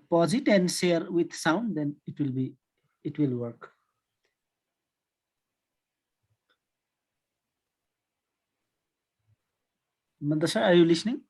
pause it and share with sound, then it will work. Imanda sir, are you listening?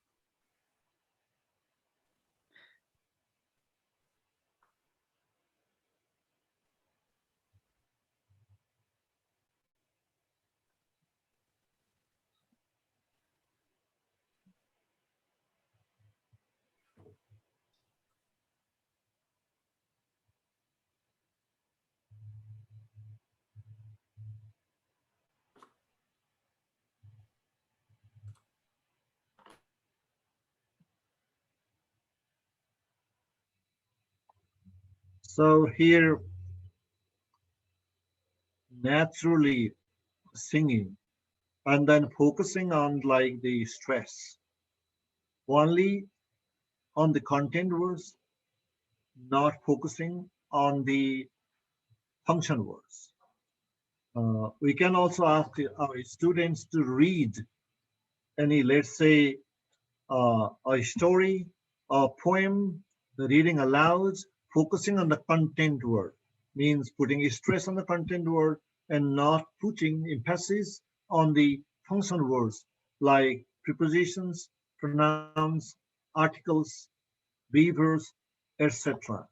So here, naturally singing and then focusing on like the stress only on the content words, not focusing on the function words. We can also ask our students to read any, let's say, a story, a poem, the reading aloud, focusing on the content word means putting a stress on the content word and not putting emphasis on the function words like prepositions, pronouns, articles, beavers, etc.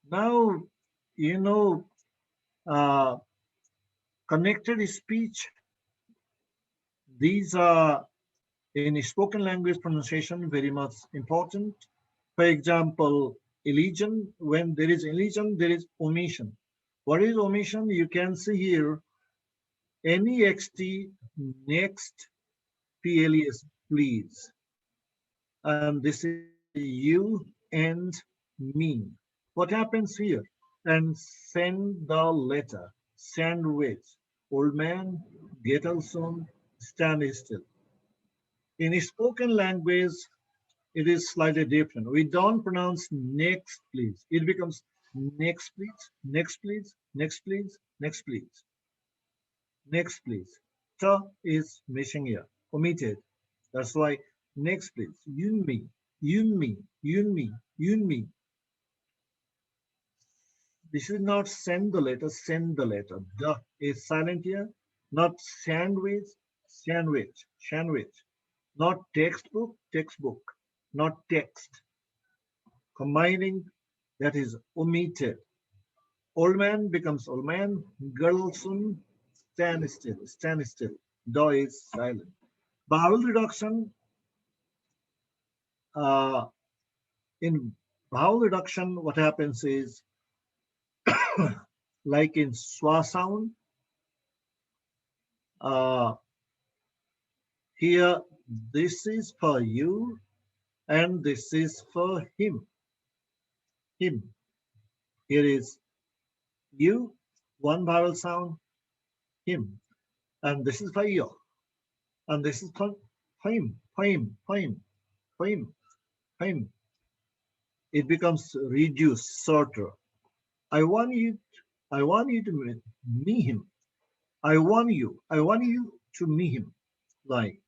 Now, you know, uh, connected speech, these are in spoken language pronunciation very much important. For example, elision, when there is elision, there is omission. What is omission? You can see here next, next, ples, please. And this is you and me. What happens here? And send the letter, sandwich, old man, get well soon, stand still. In spoken language, it is slightly different. We don't pronounce next, please. It becomes next, please, next, please, next, please, next, please, next, please. Ta is missing here, omitted. That's why next, please. Yun me, yun me, yun me, yun me. This is not send the letter, send the letter. The is silent here. Not sandwich, sandwich, sandwich. Not textbook, textbook. Not text. Combining, that is omitted. Old man becomes old man. Girl soon, stand still, stand still. Do is silent. Vowel reduction, uh, in vowel reduction, what happens is like in swa sound, uh, here this is for you and this is for him. Him. Here is you, one vowel sound, him. And this is for you. And this is for him, for him, for him, for him, for him. It becomes reduced, shorter. I want you, I want you to meet him. I want you to meet him. Like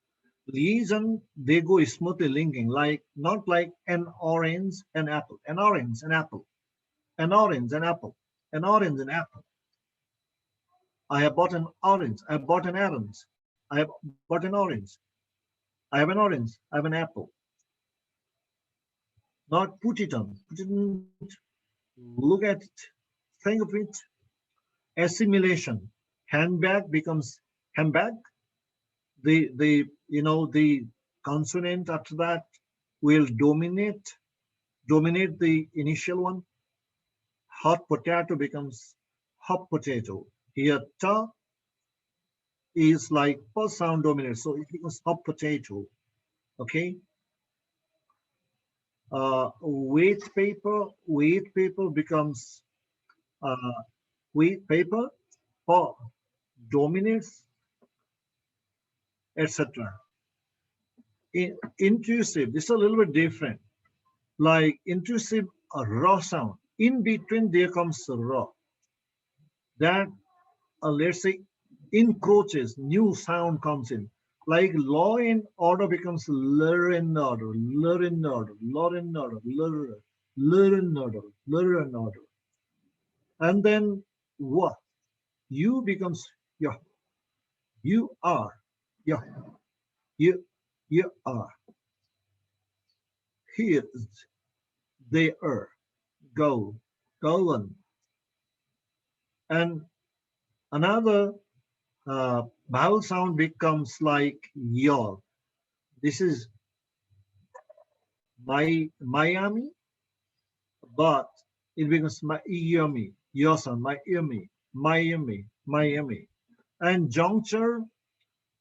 liaison, they go smoothly linking, like not like an orange and apple, an orange and apple, an orange and apple, an orange and apple. I have bought an orange. I have bought an orange. I have bought an orange. I have an orange. I have an apple. Not put it on. Put it on. Look at it. Think of it. Assimilation. Handbag becomes handbag. The consonant after that will dominate the initial one. Hot potato becomes hot potato. Here ta is like first sound dominant, so it becomes hot potato. Okay. Weight paper becomes uh, weight paper or dominates, etc. Intrusive, this is a little bit different. Like intrusive, a raw sound. In between, there comes a raw. That let's say, encroaches, new sound comes in. Like law and order becomes lur and order, lur and order, law and order, lur and order, lur and order. And then what? You becomes yeah, you are, yeah, you are. Here, they are, go, go on. And another vowel sound becomes like your. This is Miami, but it becomes Miami, your son, Miami, Miami, Miami. And juncture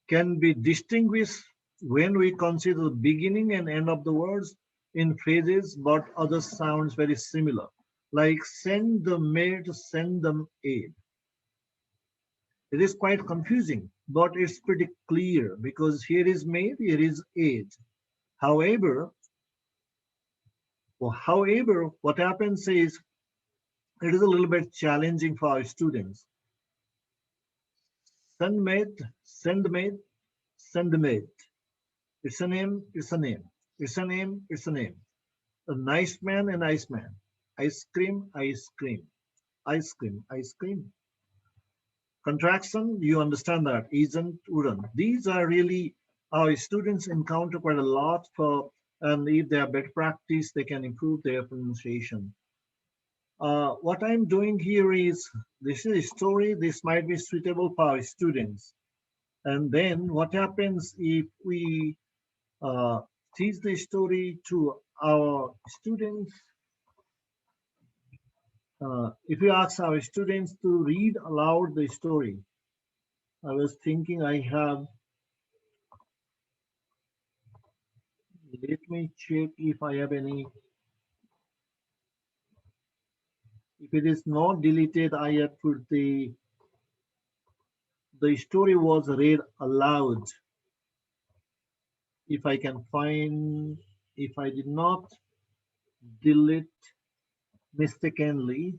can be distinguished when we consider the beginning and end of the words in phrases, but other sounds very similar, like send the maid, send them aid. It is quite confusing, but it's pretty clear because here is maid, here is aid. However, what happens is it is a little bit challenging for our students. Send maid, send maid, send maid. It's a name, it's a name. It's a name, it's a name. A nice man, a nice man. Ice cream, ice cream. Ice cream, ice cream. Contraction, you understand that, isn't, wouldn't. These are really our students encounter quite a lot for, and if they have better practice, they can improve their pronunciation. What I'm doing here is, this is a story, this might be suitable for our students. And then what happens if we teach the story to our students? If we ask our students to read aloud the story, I was thinking I have, let me check if I have any, if it is not deleted, I have put the story was read aloud. If I can find, if I did not delete mistakenly,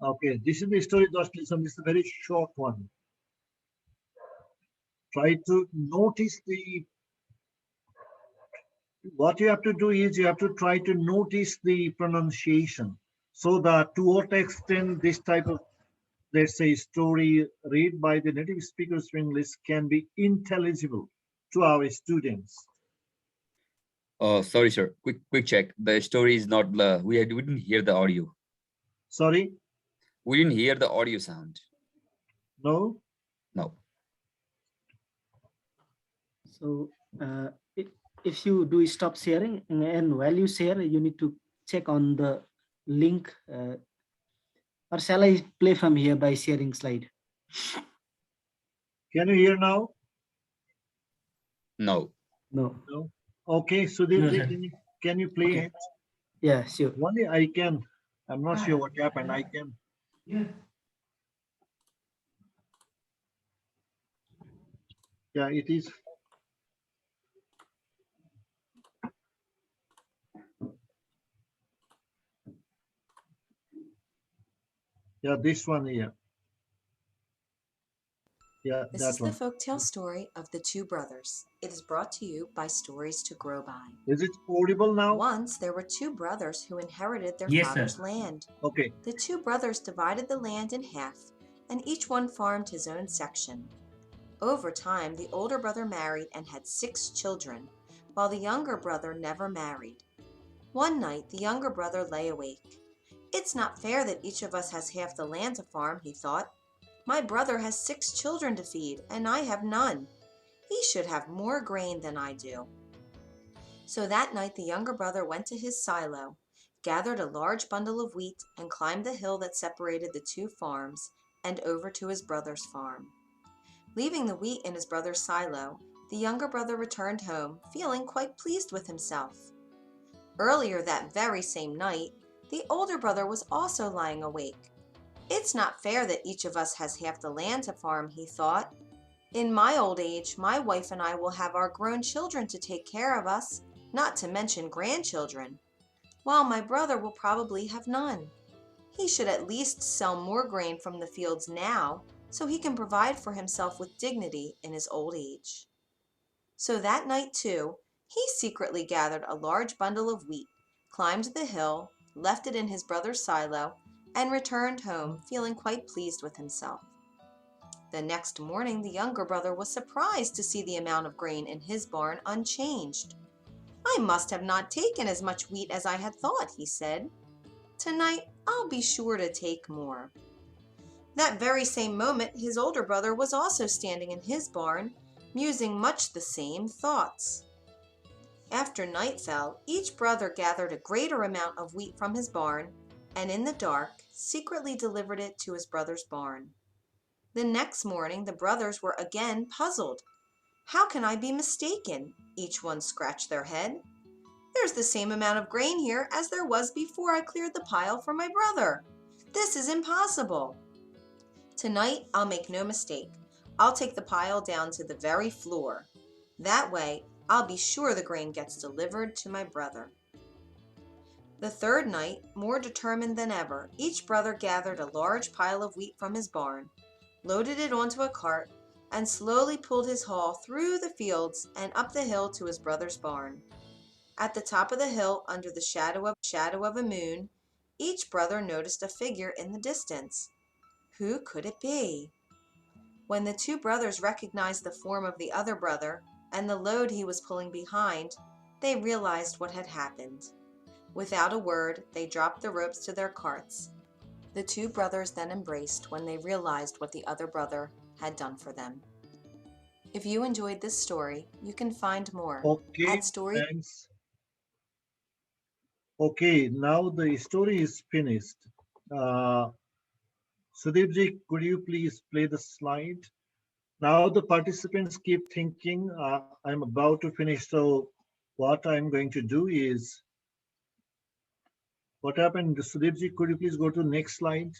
okay, this is the story, just listen, this is a very short one. Try to notice what you have to do is you have to try to notice the pronunciation so that to what extent this type of, let's say, story read by the native speakers of English can be intelligible to our students. Oh, sorry, sir. Quick check. The story is not we didn't hear the audio. Sorry? We didn't hear the audio sound. No? No. So if you do stop sharing, and while you share, you need to check on the link, or shall I play from here by sharing slide? Can you hear now? No. No. No? Okay, so No, sir. can you play Okay. it? Yeah, sure. Only I can. I'm not sure what happened. I can. Yeah, it is. Yeah, this one here. Yeah, This that is the one. folktale story of the two brothers. It is brought to you by Stories to Grow By. Is it audible now? Once there were two brothers who inherited their Yes, father's sir. land. Okay. The two brothers divided the land in half, and each one farmed his own section. Over time, the older brother married and had 6 children, while the younger brother never married. One night, the younger brother lay awake. It's not fair that each of us has half the land to farm, he thought. My brother has 6 children to feed, and I have none. He should have more grain than I do. So that night the younger brother went to his silo, gathered a large bundle of wheat, and climbed the hill that separated the two farms, and over to his brother's farm. Leaving the wheat in his brother's silo, the younger brother returned home, feeling quite pleased with himself. Earlier that very same night, the older brother was also lying awake. It's not fair that each of us has half the land to farm, he thought. In my old age, my wife and I will have our grown children to take care of us, not to mention grandchildren, while my brother will probably have none. He should at least sell more grain from the fields now, so he can provide for himself with dignity in his old age. So that night, too, he secretly gathered a large bundle of wheat, climbed the hill, left it in his brother's silo, and returned home feeling quite pleased with himself. The next morning, the younger brother was surprised to see the amount of grain in his barn unchanged. I must have not taken as much wheat as I had thought, he said. Tonight, I'll be sure to take more. That very same moment, his older brother was also standing in his barn, musing much the same thoughts. After night fell, each brother gathered a greater amount of wheat from his barn, and in the dark, secretly delivered it to his brother's barn. The next morning, the brothers were again puzzled. How can I be mistaken? Each one scratched their head. There's the same amount of grain here as there was before I cleared the pile for my brother. This is impossible. Tonight, I'll make no mistake. I'll take the pile down to the very floor. That way, I'll be sure the grain gets delivered to my brother. The third night, more determined than ever, each brother gathered a large pile of wheat from his barn, loaded it onto a cart, and slowly pulled his haul through the fields and up the hill to his brother's barn. At the top of the hill, under the shadow of a moon, each brother noticed a figure in the distance. Who could it be? When the two brothers recognized the form of the other brother and the load he was pulling behind, they realized what had happened. Without a word, they dropped the ropes to their carts. The two brothers then embraced when they realized what the other brother had done for them. If you enjoyed this story, you can find more Okay, at Story. thanks. Okay, now the story is finished. Sudhirji, could you please play the slide? Now the participants keep thinking, I'm about to finish, so what I'm going to do is, what happened? Sudhirji, could you please go to the next slide?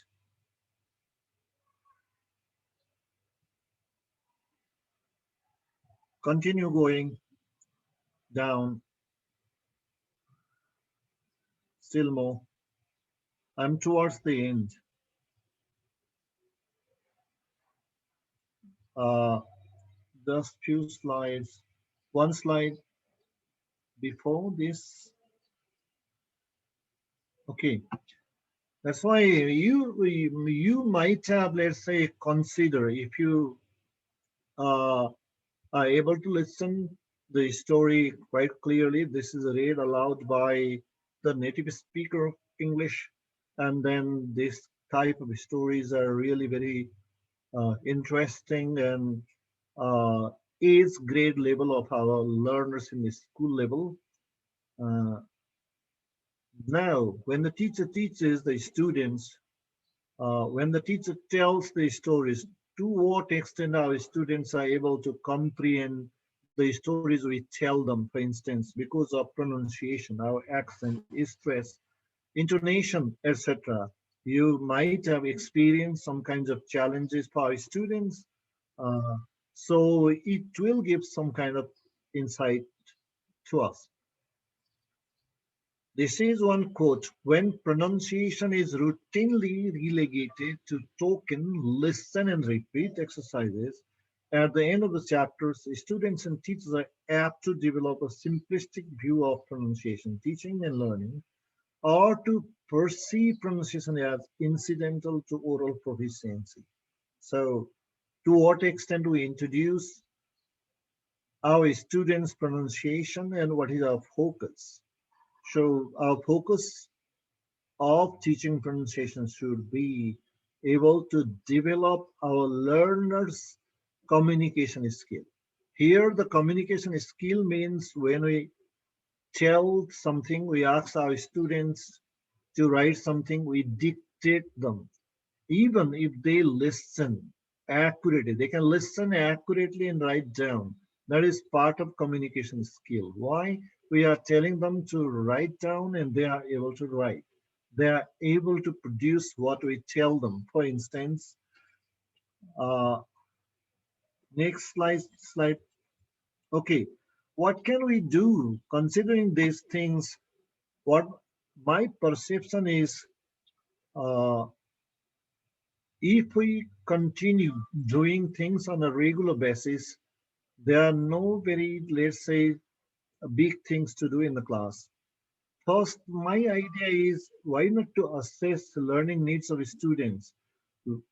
Continue going down, still more. I'm towards the end. Just few slides. One slide before this. Okay, that's why you might have, let's say, consider if you are able to listen the story quite clearly. This is read aloud by the native speaker of English, and then this type of stories are really very interesting and age grade level of our learners in the school level. Uh, Now, when the teacher teaches the students, when the teacher tells the stories, to what extent our students are able to comprehend the stories we tell them, for instance, because of pronunciation, our accent, stress, intonation, etc. You might have experienced some kinds of challenges for our students. Uh, so it will give some kind of insight to us. This is one quote. When pronunciation is routinely relegated to token, listen, and repeat exercises, at the end of the chapters, students and teachers are apt to develop a simplistic view of pronunciation, teaching, and learning, or to perceive pronunciation as incidental to oral proficiency. So, to what extent we introduce our students' pronunciation and what is our focus? So, our focus of teaching pronunciation should be able to develop our learners' communication skill. Here, the communication skill means when we tell something, we ask our students to write something, we dictate them. Even if they listen accurately, they can listen accurately and write down. That is part of communication skill. Why? We are telling them to write down and they are able to write. they are able to produce what we tell them. For instance, uh, next slide. Okay, what can we do considering these things? What my perception is, uh, if we continue doing things on a regular basis, there are no very, let's say, big things to do in the class. First, my idea is why not to assess the learning needs of students?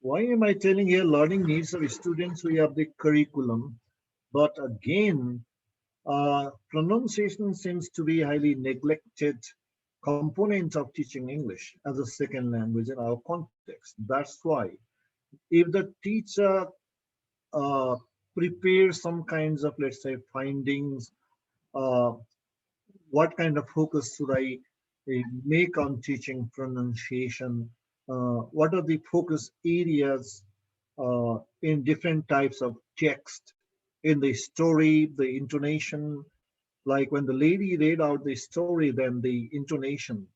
Why am I telling here learning needs of students? We have the curriculum, but again, pronunciation seems to be a highly neglected component of teaching English as a second language in our context. That's why if the teacher uh, prepares some kinds of, let's say, findings, uh, what kind of focus should I make on teaching pronunciation? What are the focus areas in different types of text, in the story, the intonation, like when the lady read out the story, then the intonation,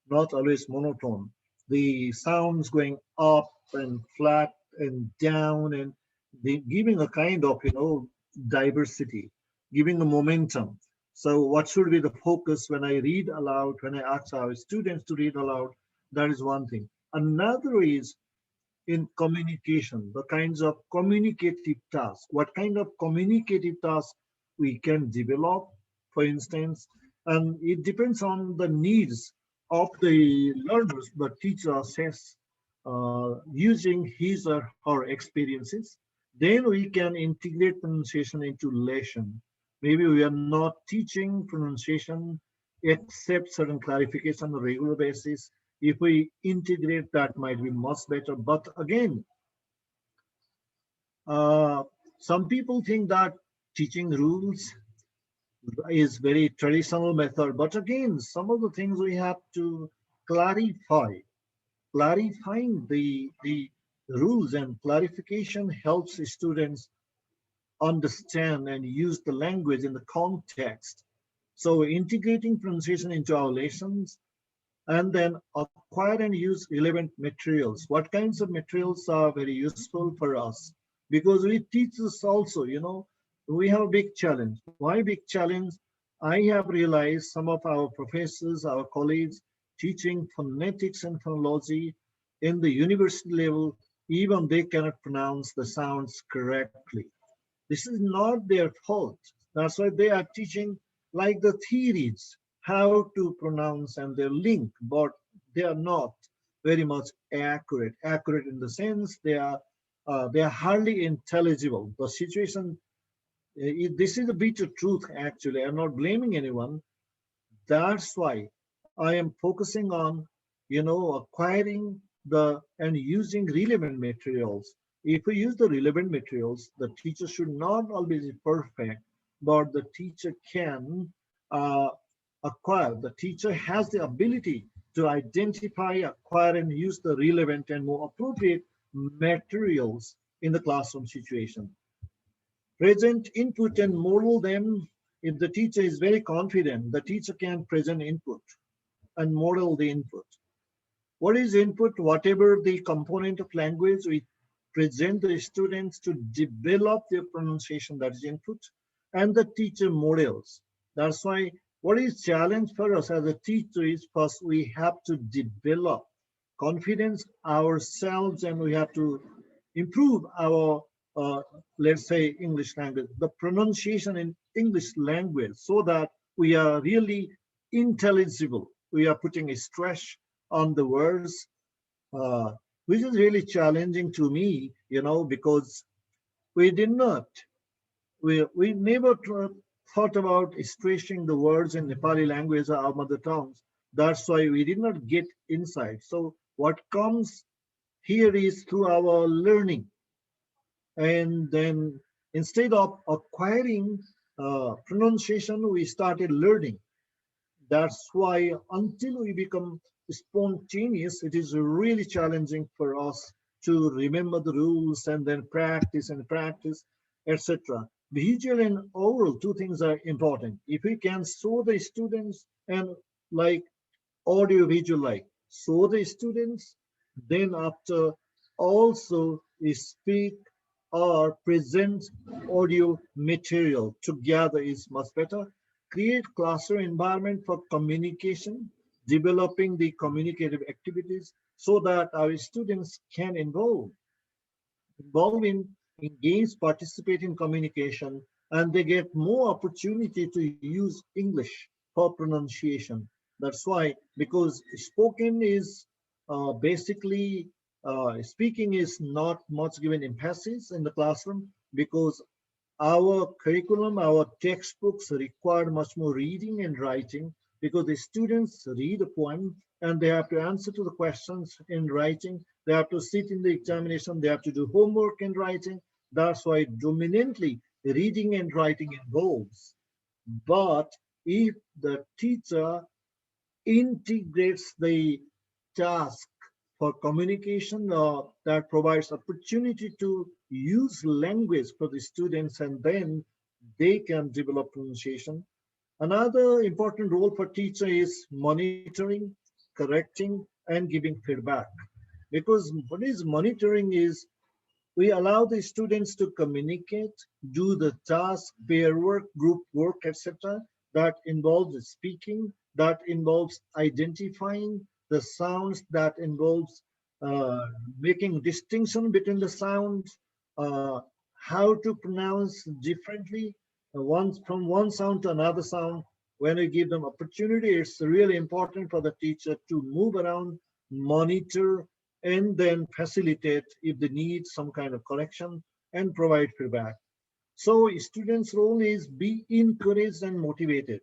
not always monotone. The sounds going up and flat and down and giving a kind of, diversity, giving a momentum. So what should be the focus when I read aloud, when I ask our students to read aloud? That is one thing. Another is in communication, the kinds of communicative tasks, what kind of communicative tasks we can develop, for instance, and it depends on the needs of the learners, the teacher assess using his or her experiences. Then we can integrate pronunciation into lesson. Maybe we are not teaching pronunciation except certain clarification on a regular basis. If we integrate, that might be much better. But again, uh, some people think that teaching rules is very traditional method. But again, some of the things we have to clarify. Clarifying the rules and clarification helps students understand and use the language in the context. So integrating pronunciation into our lessons and then acquire and use relevant materials. What kinds of materials are very useful for us? Because we teach this also, we have a big challenge. Why big challenge? I have realized some of our professors, our colleagues teaching phonetics and phonology in the university level, even they cannot pronounce the sounds correctly. This is not their fault. That's why they are teaching like the theories, how to pronounce and their link, but they are not very much accurate. Accurate in the sense they are hardly intelligible. The situation, this is a bitter truth actually. I'm not blaming anyone. That's why I am focusing on, acquiring the and using relevant materials. If we use the relevant materials, the teacher should not always be perfect, but the teacher can uh, acquire. The teacher has the ability to identify, acquire, and use the relevant and more appropriate materials in the classroom situation. Present input and model them. If the teacher is very confident, the teacher can present input and model the input. What is input? Whatever the component of language, we present the students to develop their pronunciation, that is input, and the teacher models. That's why what is challenge for us as a teacher is first we have to develop confidence ourselves and we have to improve our uh, let's say English language, the pronunciation in English language so that we are really intelligible. We are putting a stress on the words, uh, which is really challenging to me, because we did not, we never thought about stressing the words in Nepali language, our mother tongues. That's why we did not get insight. So what comes here is through our learning. And then instead of acquiring pronunciation, we started learning. That's why until we become spontaneous, it is really challenging for us to remember the rules and then practice, etc. Visual and oral, two things are important. If we can show the students and like audio visual like, show the students, then after also speak or present audio material together is much better. Create classroom environment for communication, developing the communicative activities so that our students can involve in, engage, participate in communication, and they get more opportunity to use English for pronunciation. That's why, because spoken is basically, speaking is not much given emphasis in the classroom, because our curriculum, our textbooks require much more reading and writing, because the students read a poem and they have to answer to the questions in writing. They have to sit in the examination. They have to do homework in writing. That's why dominantly reading and writing involves. But if the teacher integrates the task for communication that provides opportunity to use language for the students, and then they can develop pronunciation. Another important role for teacher is monitoring, correcting, and giving feedback. Because what is monitoring is we allow the students to communicate, do the task, pair work, group work, etc. That involves speaking, that involves identifying the sounds, that involves making distinction between the sounds, how to pronounce differently, from one sound to another sound. When we give them opportunity, it's really important for the teacher to move around, monitor, and then facilitate if they need some kind of correction and provide feedback. So students' role is be encouraged and motivated.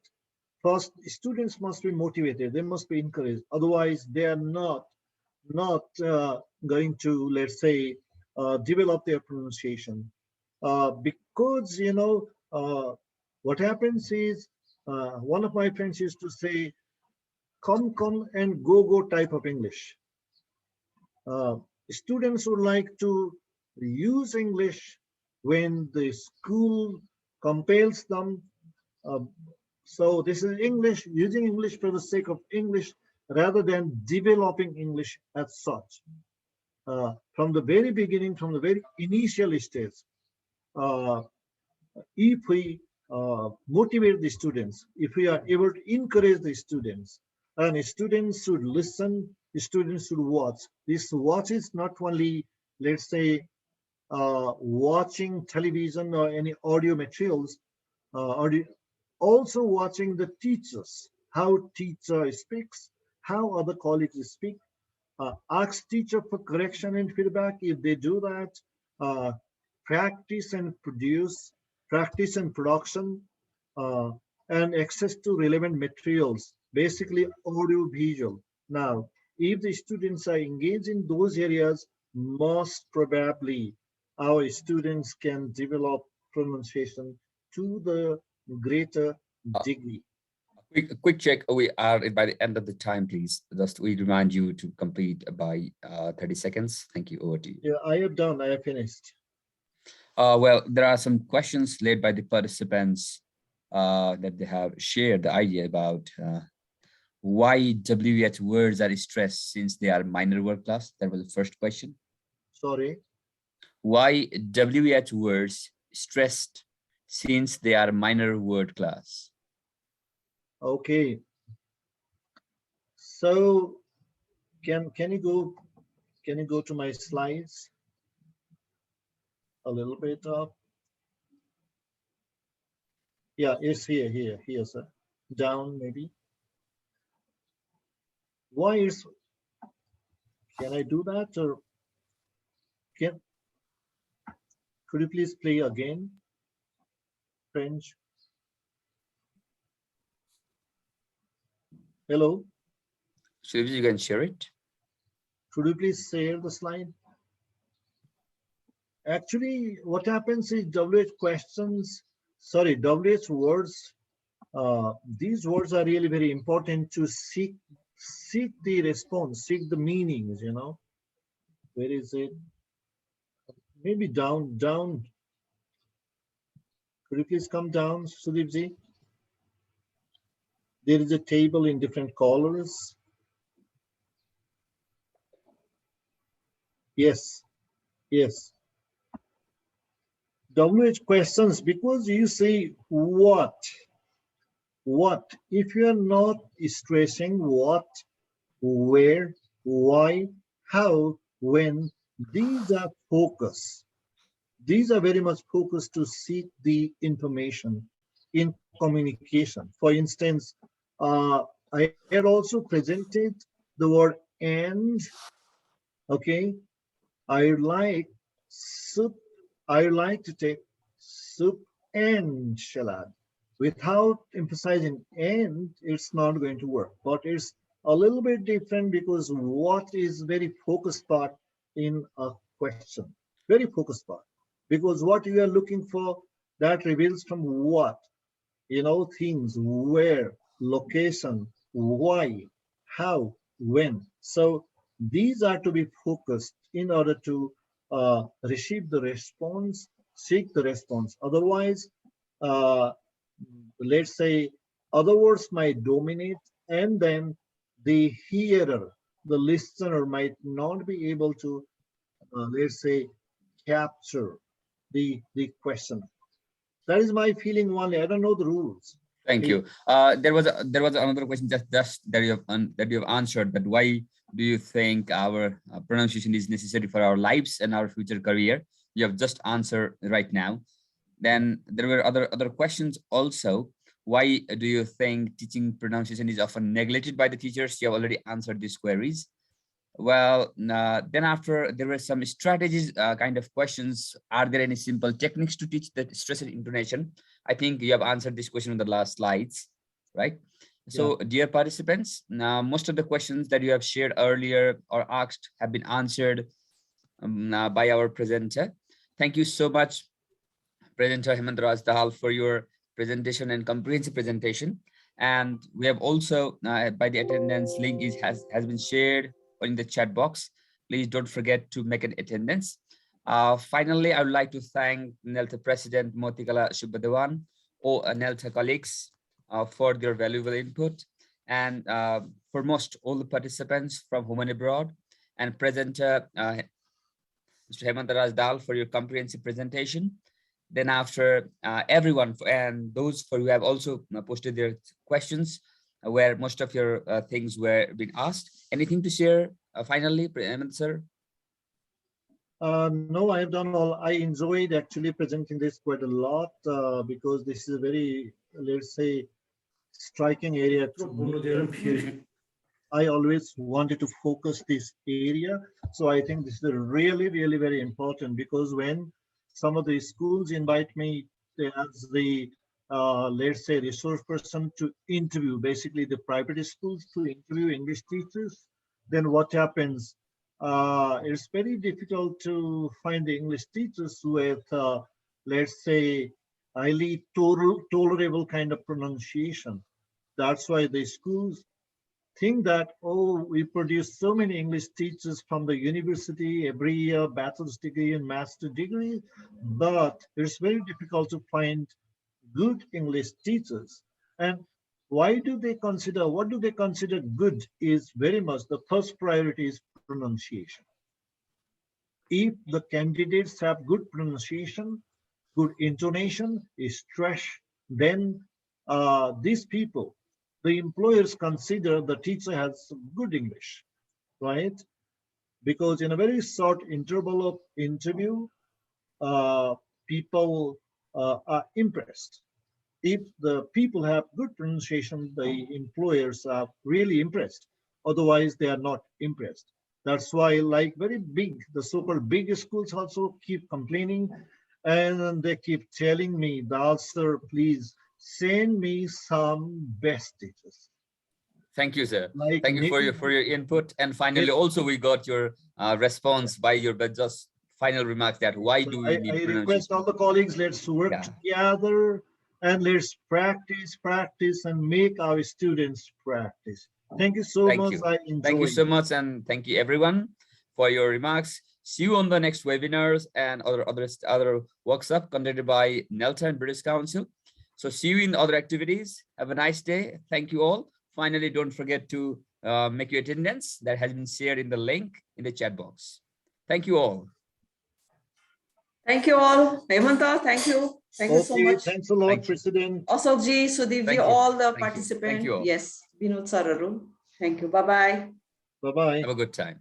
First, students must be motivated. They must be encouraged. Otherwise, they are not going to, let's say, develop their pronunciation. Because, what happens is, one of my friends used to say, come and go type of English. Uh, Students would like to use English when the school compels them. Uh, so this is English, using English for the sake of English rather than developing English as such. From the very beginning, from the very initial stage, uh, if we motivate the students, if we are able to encourage the students, and students should listen, students should watch. This watch is not only, let's say, watching television or any audio materials, audio, also watching the teachers, how teacher speaks, how other colleagues speak, ask teacher for correction and feedback. If they do that, uh, practice and produce, practice and production, uh, and access to relevant materials, basically audio visual. Now, if the students are engaged in those areas, most probably our students can develop pronunciation to the greater degree. A quick check. We are by the end of the time, please. Just we remind you to complete by 30 seconds. Thank you. Over to you. Yeah, I have done, I have finished. Well, there are some questions laid by the participants that they have shared the idea about why WH words are stressed since they are minor word class. That was the first question. Sorry. Why WH words stressed since they are minor word class? Okay. So can you go to my slides a little bit up? Yeah, it's here, sir. Down maybe. Why is, can I do that, or can, could you please play again? French. Hello, So if you can share it. could you please share the slide? Actually, what happens is WH questions, sorry, WH words, these words are really very important to seek the response, seek the meanings, Where is it? Maybe down. Could you please come down, Sudeepji? There is a table in different colors. Yes, yes. WH questions, because you say what, if you are not stressing what, where, why, how, when, these are focus. These are very much focused to seek the information in communication. For instance, I had also presented the word and, okay, I like soup. I like to take soup and salad. Without emphasizing and, it's not going to work. But it's a little bit different because what is very focused part in a question. Very focused part. Because what you are looking for, that reveals from what, things, where, location, why, how, when. So these are to be focused in order to receive the response, seek the response. Otherwise, uh, let's say other words might dominate, and then the hearer, the listener might not be able to, let's say, capture the question. That is my feeling only. I don't know the rules. Thank It, you. There was another question just that you have answered. But why do you think our pronunciation is necessary for our lives and our future career? You have just answered right now. Then there were other questions also. Why do you think teaching pronunciation is often neglected by the teachers? You have already answered these queries. Well, then after there were some strategies kind of questions. Are there any simple techniques to teach the stressed intonation? I think you have answered this question in the last slides, right? yeah. So, dear participants, now most of the questions that you have shared earlier or asked have been answered by our presenter. Thank you so much, Presenter Hemant Raj Dahal, for your presentation and comprehensive presentation. And we have also, by the attendance link has been shared in the chat box. Please don't forget to make an attendance. Finally, I would like to thank NELTA President Motikala Subbadewan or NELTA colleagues for their valuable input, and for most all the participants from home and abroad, and presenter Mr. Hemant Raj Dal for your comprehensive presentation. Then after everyone and those for who have also posted their questions, where most of your things were being asked. Anything to share finally, Hemant sir? No, I have done all. I enjoyed actually presenting this quite a lot because this is a very, let's say, striking area to me. I always wanted to focus this area. So I think this is really, really very important because when some of the schools invite me as the, let's say, resource person to interview, basically the private schools to interview English teachers, then what happens? It's very difficult to find the English teachers with, let's say, highly tolerable kind of pronunciation. That's why the schools think that, oh, we produce so many English teachers from the university every year, bachelor's degree and master degree, but it's very difficult to find good English teachers. And what do they consider good is very much the first priority is pronunciation. If the candidates have good pronunciation, good intonation, stress, then these people, the employers consider the teacher has good English, right? Because in a very short interval of interview, uh, people are impressed. If the people have good pronunciation, the employers are really impressed. Otherwise, they are not impressed. That's why, like very big, the so-called big schools also keep complaining, and they keep telling me, Dal sir, please send me some best teachers. Thank you, sir. Like Thank you for native, your input. And finally, yes, also we got your response by your but just final remarks that why so do we I need request all pronunciation? the colleagues, let's work Yeah. together and let's practice, and make our students practice. Thank you so Thank much. you. I Thank you enjoyed so it. much, and thank you everyone for your remarks. See you on the next webinars and other workshop conducted by NELTA and British Council. So see you in other activities. Have a nice day. Thank you all. Finally, don't forget to make your attendance that has been shared in the link in the chat box. Thank you all. Thank you all. Hemanta, thank you. Thank you so Okay, much. thanks a lot, Thank you. President. Asalji, Sudhirji, Thank you. all the Thank you. participants. Thank you all. Yes, Vinod Sararu. Thank you. Bye-bye. Bye-bye. Have a good time.